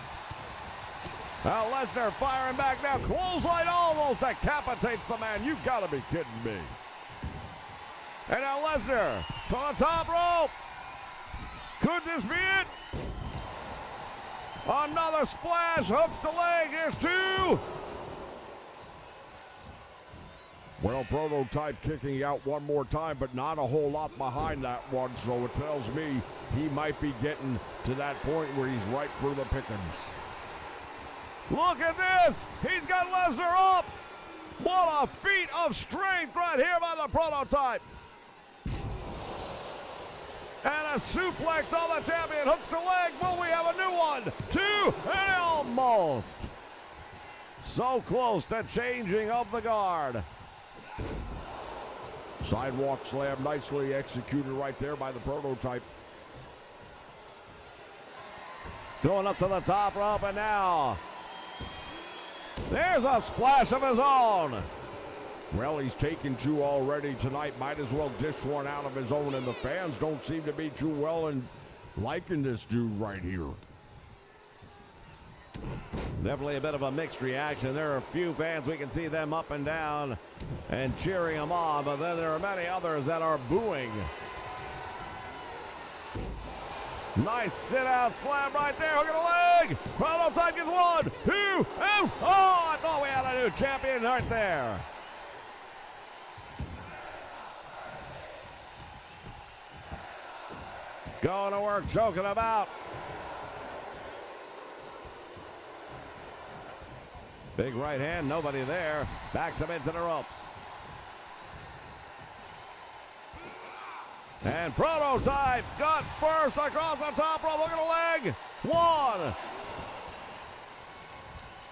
Now Lesnar firing back now. Clothesline almost decapitates the man. You've got to be kidding me. And now Lesnar to the top rope. Could this be it? Another splash. Hooks the leg. Here's two. Well, Prototype kicking out one more time, but not a whole lot behind that one, so it tells me he might be getting to that point where he's ripe for the pickings. Look at this! He's got Lesnar up! What a feat of strength right here by the Prototype! And a suplex on the champion, hooks the leg. Will we have a new one? Two, and almost! So close to changing of the guard. Sidewalk slam, nicely executed right there by the Prototype. Going up to the top rope, and now there's a splash of his own. Well, he's taken two already tonight. Might as well dish one out of his own, and the fans don't seem to be too well in liking this dude right here. Definitely a bit of a mixed reaction. There are a few fans, we can see them up and down and cheering him on, but then there are many others that are booing. Nice sit-out slam right there. Hook of the leg. Prototype gets one, two, and oh, I thought we had a new champion right there. Going to work, choking him out. Big right hand, nobody there. Backs him into the ropes. And Prototype got first across the top rope. Look at the leg. One.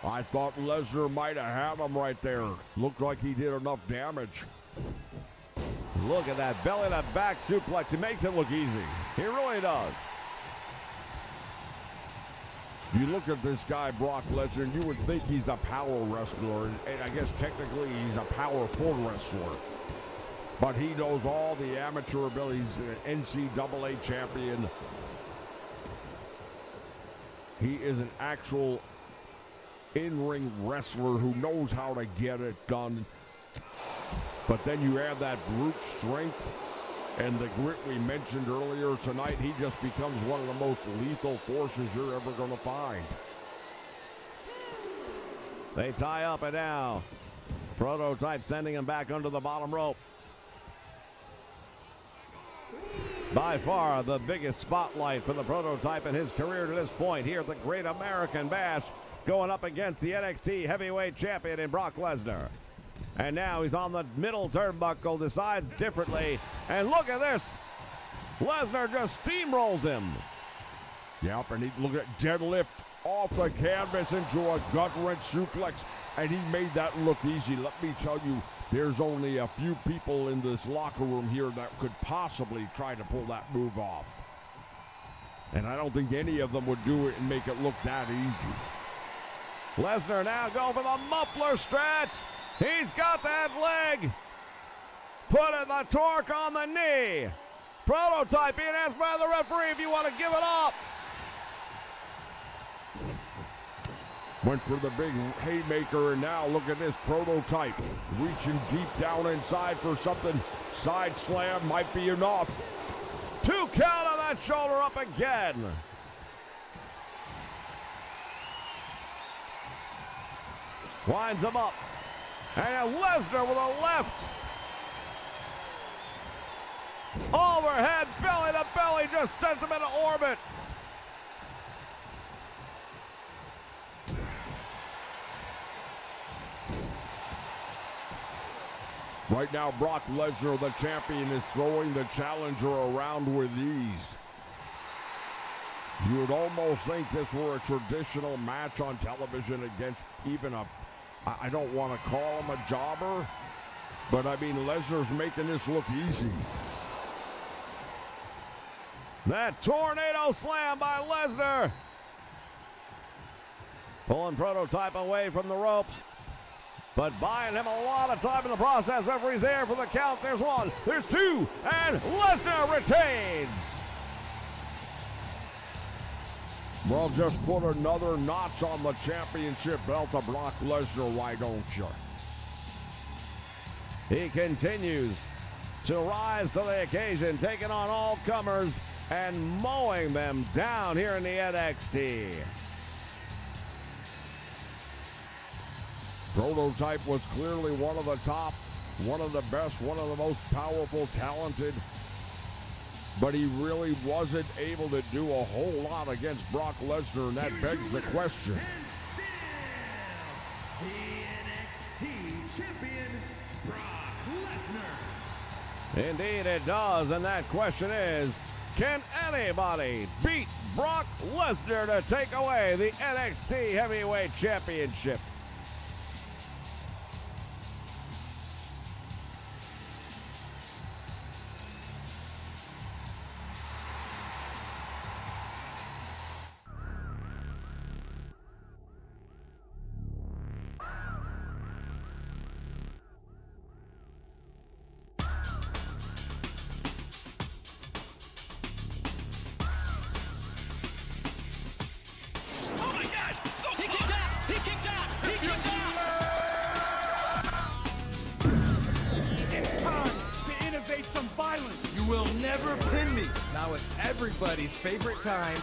I thought Lesnar might have had him right there. Looked like he did enough damage. Look at that belly to back suplex. It makes it look easy. He really does. You look at this guy, Brock Lesnar, and you would think he's a power wrestler, and I guess technically he's a powerful wrestler. But he knows all the amateur abilities. An NCAA champion. He is an actual in-ring wrestler who knows how to get it done. But then you add that brute strength and the grit we mentioned earlier tonight. He just becomes one of the most lethal forces you're ever going to find. They tie up and now Prototype sending him back under the bottom rope. By far the biggest spotlight for the Prototype in his career to this point here at the Great American Bash, going up against the NXT heavyweight champion in Brock Lesnar. And now he's on the middle turnbuckle, decides differently. And look at this. Lesnar just steamrolls him. Yep, and look at deadlift off the canvas into a gut-wrench suplex. And he made that look easy. Let me tell you, there's only a few people in this locker room here that could possibly try to pull that move off. And I don't think any of them would do it and make it look that easy. Lesnar now going for the muffler stretch. He's got that leg. Putting the torque on the knee. Prototype being asked by the referee if you want to give it up. Went for the big haymaker, and now look at this Prototype. Reaching deep down inside for something. Side slam might be enough. 2 count on that shoulder up again. Winds him up. And Lesnar with a left. Overhead, belly to belly, just sent him into orbit. Right now, Brock Lesnar, the champion, is throwing the challenger around with ease. You would almost think this were a traditional match on television against even I don't want to call him a jobber, but I mean, Lesnar's making this look easy. That tornado slam by Lesnar. Pulling Prototype away from the ropes, but buying him a lot of time in the process. Referee's there for the count. There's one, there's two, and Lesnar retains. Well, just put another notch on the championship belt to Brock Lesnar, why don't you? He continues to rise to the occasion, taking on all comers and mowing them down here in the NXT. Prototype was clearly one of the top, one of the best, one of the most powerful, talented, but he really wasn't able to do a whole lot against Brock Lesnar, and that begs the question. The NXT champion, Brock Lesnar. Indeed it does, and that question is, can anybody beat Brock Lesnar to take away the NXT Heavyweight Championship? You will never pin me. Now it's everybody's favorite time.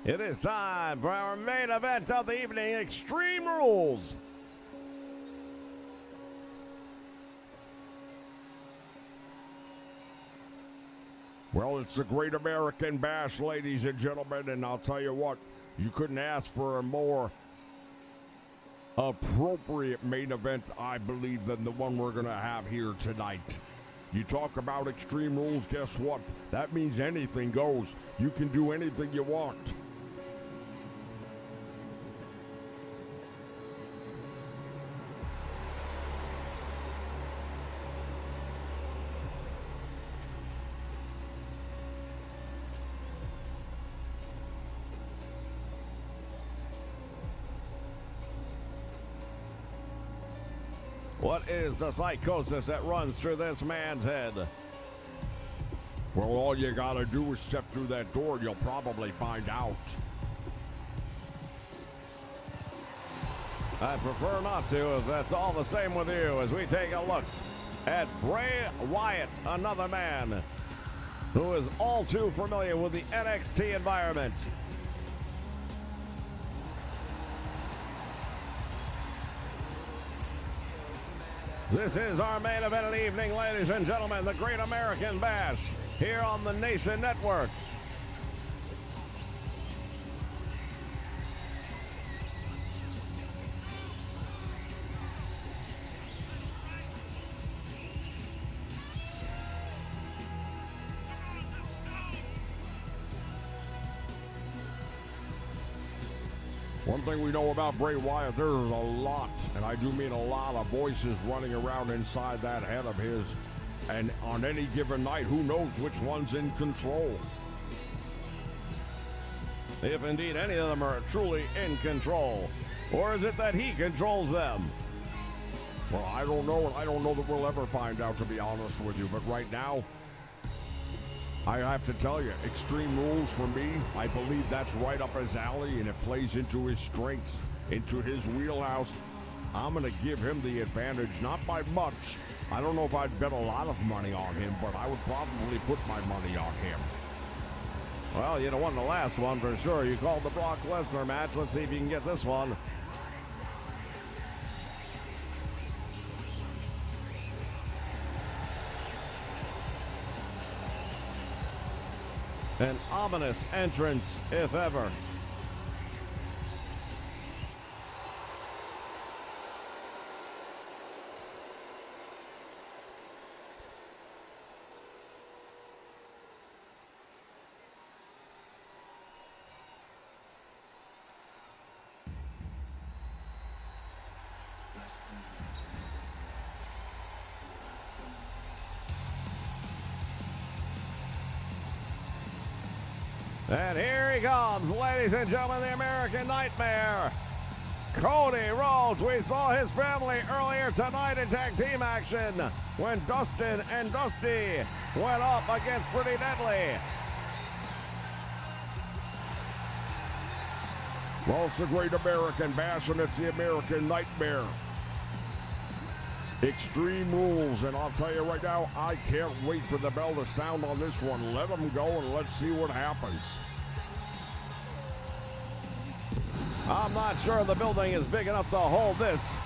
It is time for our main event of the evening, Extreme Rules. Well, it's the Great American Bash, ladies and gentlemen, and I'll tell you what, you couldn't ask for a more appropriate main event, I believe, than the one we're going to have here tonight. You talk about Extreme Rules, guess what? That means anything goes. You can do anything you want. What is the psychosis that runs through this man's head? Well, all you gotta do is step through that door and you'll probably find out. I prefer not to, if that's all the same with you, as we take a look at Bray Wyatt, another man who is all too familiar with the NXT environment. This is our main event of the evening, ladies and gentlemen, the Great American Bash, here on the Nation Network. One thing we know about Bray Wyatt, there's a lot, and I do mean a lot of voices running around inside that head of his. And on any given night, who knows which one's in control? If indeed any of them are truly in control. Or is it that he controls them? Well, I don't know, and I don't know that we'll ever find out, to be honest with you. But right now, I have to tell you, Extreme Rules for me, I believe that's right up his alley, and it plays into his strengths, into his wheelhouse. I'm going to give him the advantage, not by much. I don't know if I'd bet a lot of money on him, but I would probably put my money on him. Well, you'd have won the last one for sure. You called the Brock Lesnar match. Let's see if you can get this one. An ominous entrance, if ever. And here he comes, ladies and gentlemen, the American Nightmare, Cody Rhodes. We saw his family earlier tonight in tag team action when Dustin and Dusty went up against Pretty Deadly. Well, it's the Great American Bash, and it's the American Nightmare. Extreme Rules, and I'll tell you right now, I can't wait for the bell to sound on this one. Let them go and let's see what happens. I'm not sure the building is big enough to hold this.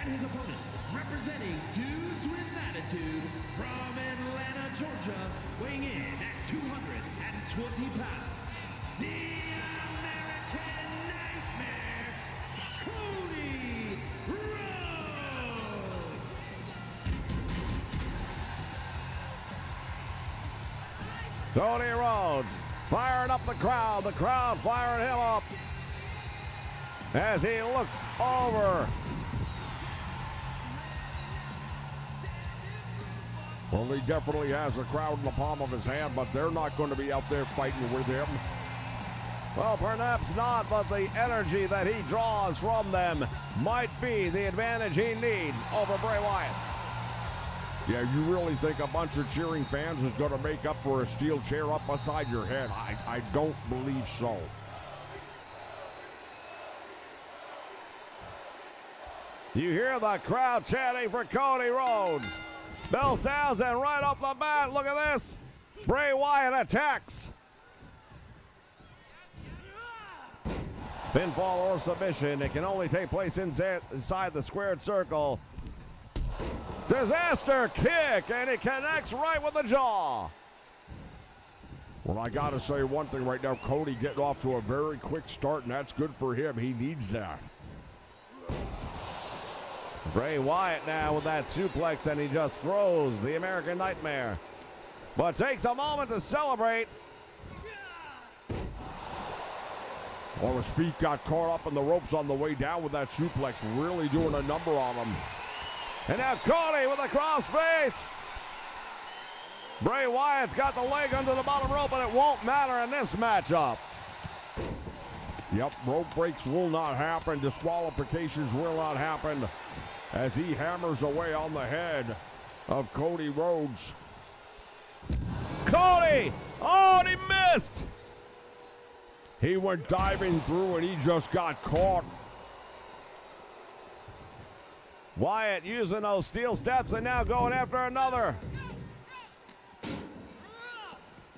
And his opponent, representing Dudes with Attitude from Atlanta, Georgia, weighing in at 220 pounds, the American Nightmare, Cody Rhodes. Cody Rhodes firing up the crowd firing him up as he looks over. Well, he definitely has a crowd in the palm of his hand, but they're not going to be out there fighting with him. Well, perhaps not, but the energy that he draws from them might be the advantage he needs over Bray Wyatt. Yeah, you really think a bunch of cheering fans is going to make up for a steel chair up beside your head? I don't believe so. You hear the crowd chanting for Cody Rhodes. Bell sounds, and right off the bat, look at this. Bray Wyatt attacks. Pinfall or submission. It can only take place inside the squared circle. Disaster kick, and it connects right with the jaw. Well, I got to say one thing right now. Cody getting off to a very quick start, and that's good for him. He needs that. Bray Wyatt now with that suplex, and he just throws the American Nightmare. But takes a moment to celebrate. Well, his feet got caught up in the ropes on the way down with that suplex, really doing a number on him. And now Cody with a crossface. Bray Wyatt's got the leg under the bottom rope, but it won't matter in this matchup. Yep, rope breaks will not happen. Disqualifications will not happen as he hammers away on the head of Cody Rhodes. Cody! Oh, and he missed! He went diving through and he just got caught. Wyatt using those steel steps and now going after another.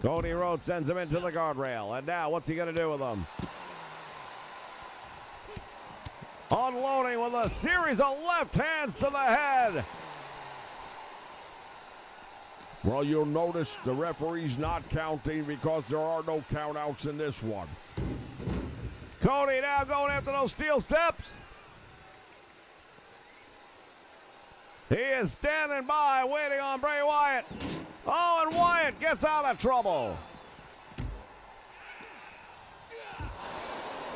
Cody Rhodes sends him into the guardrail. And now what's he going to do with him? Unloading with a series of left hands to the head. Well, you'll notice the referee's not counting because there are no countouts in this one. Cody now going after those steel steps. He is standing by, waiting on Bray Wyatt. Oh, and Wyatt gets out of trouble.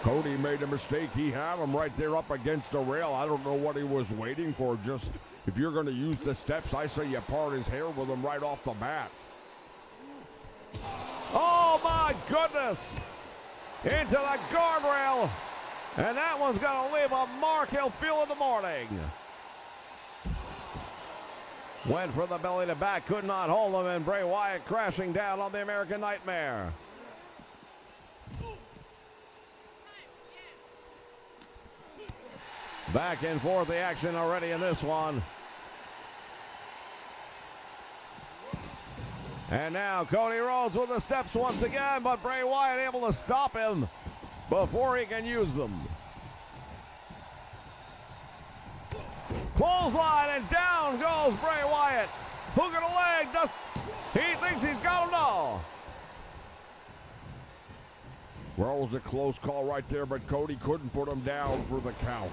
Cody made a mistake. He had him right there up against the rail. I don't know what he was waiting for. Just, if you're going to use the steps, I say you part his hair with him right off the bat. Oh, my goodness. Into the guardrail. And that one's going to leave a mark he'll feel in the morning. Went for the belly to back, could not hold him, and Bray Wyatt crashing down on the American Nightmare. Back and forth the action already in this one. And now Cody Rhodes with the steps once again, but Bray Wyatt able to stop him before he can use them. Clothesline, and down goes Bray Wyatt. Hook of the leg. He thinks he's got him now. Well, it was a close call right there, but Cody couldn't put him down for the count.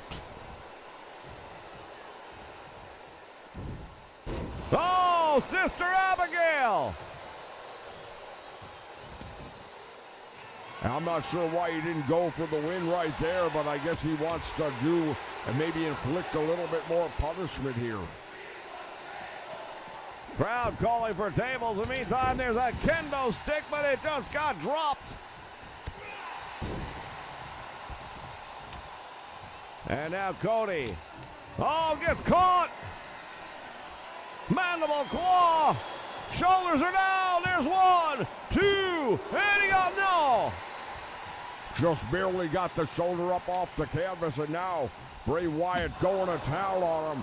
Oh, Sister Abigail. I'm not sure why he didn't go for the win right there, but I guess he wants to do and maybe inflict a little bit more punishment here. Crowd calling for tables. In the meantime, there's a kendo stick, but it just got dropped. And now Cody. Oh, gets caught. Mandible claw. Shoulders are down. There's 1, 2, and he got no. Just barely got the shoulder up off the canvas, and now Bray Wyatt going to town on him.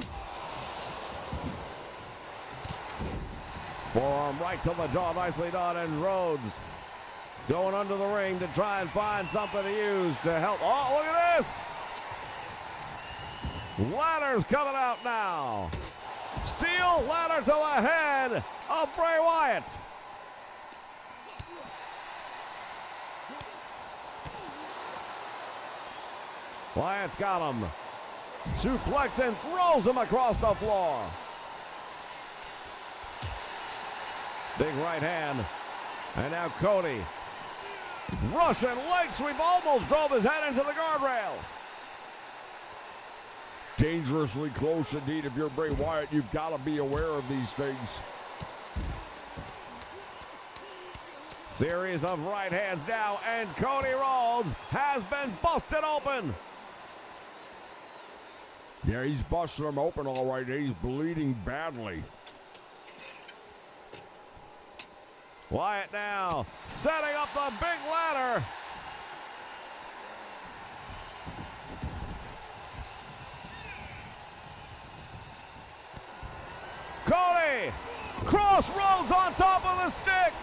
Forearm right to the jaw, nicely done, and Rhodes going under the ring to try and find something to use to help. Oh, look at this. Ladder's coming out now. Steel ladder to the head of Bray Wyatt. Wyatt's got him. Suplex and throws him across the floor. Big right hand. And now Cody. Russian leg sweep almost drove his head into the guardrail. Dangerously close indeed. If you're Bray Wyatt, you've got to be aware of these things. Series of right hands now, and Cody Rhodes has been busted open. Yeah, he's busted him open all right. He's bleeding badly. Wyatt now setting up the big ladder. Cody crossroads on top of the stick.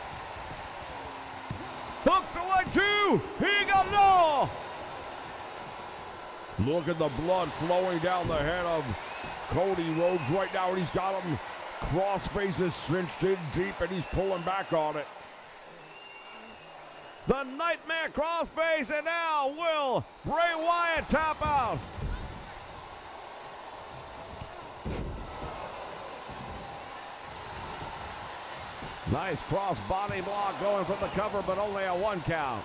Hooks the leg 2. He got no. Look at the blood flowing down the head of Cody Rhodes right now. He's got him cross faces cinched in deep, and he's pulling back on it. The Nightmare crossface, and now will Bray Wyatt tap out? Nice cross body block going for the cover, but only a 1 count.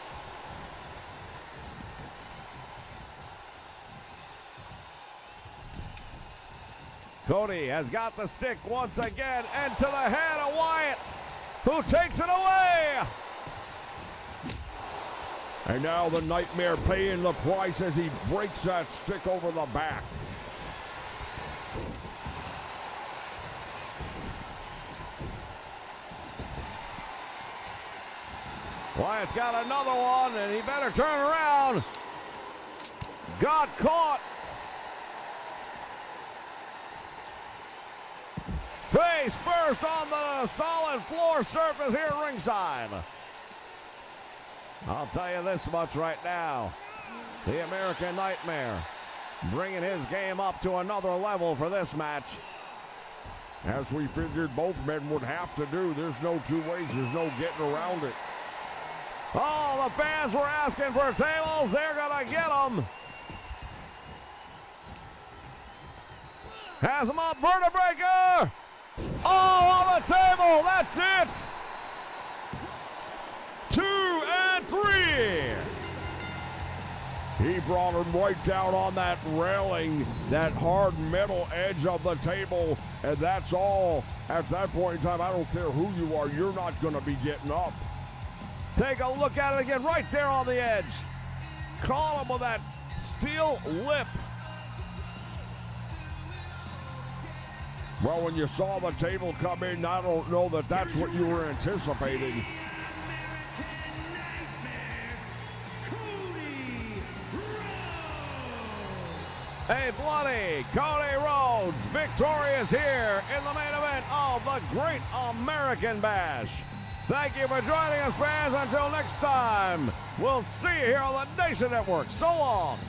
Cody has got the stick once again, and to the head of Wyatt, who takes it away. And now the Nightmare paying the price as he breaks that stick over the back. Wyatt's got another one, and he better turn around. Got caught. Face first on the solid floor surface here ringside. I'll tell you this much right now. The American Nightmare bringing his game up to another level for this match. As we figured both men would have to do. There's no two ways. There's no getting around it. Oh, the fans were asking for tables. They're going to get them. Has him up, vertebreaker. Oh, on the table. That's it. 2 and 3. He brought him right down on that railing, that hard metal edge of the table, and that's all. At that point in time, I don't care who you are, you're not going to be getting up. Take a look at it again, right there on the edge. Caught him with that steel lip. Well, when you saw the table come in, I don't know that that's what you were anticipating. A bloody Cody Rhodes victorious here in the main event of the Great American Bash. Thank you for joining us, fans. Until next time, we'll see you here on the Nation Network. So long.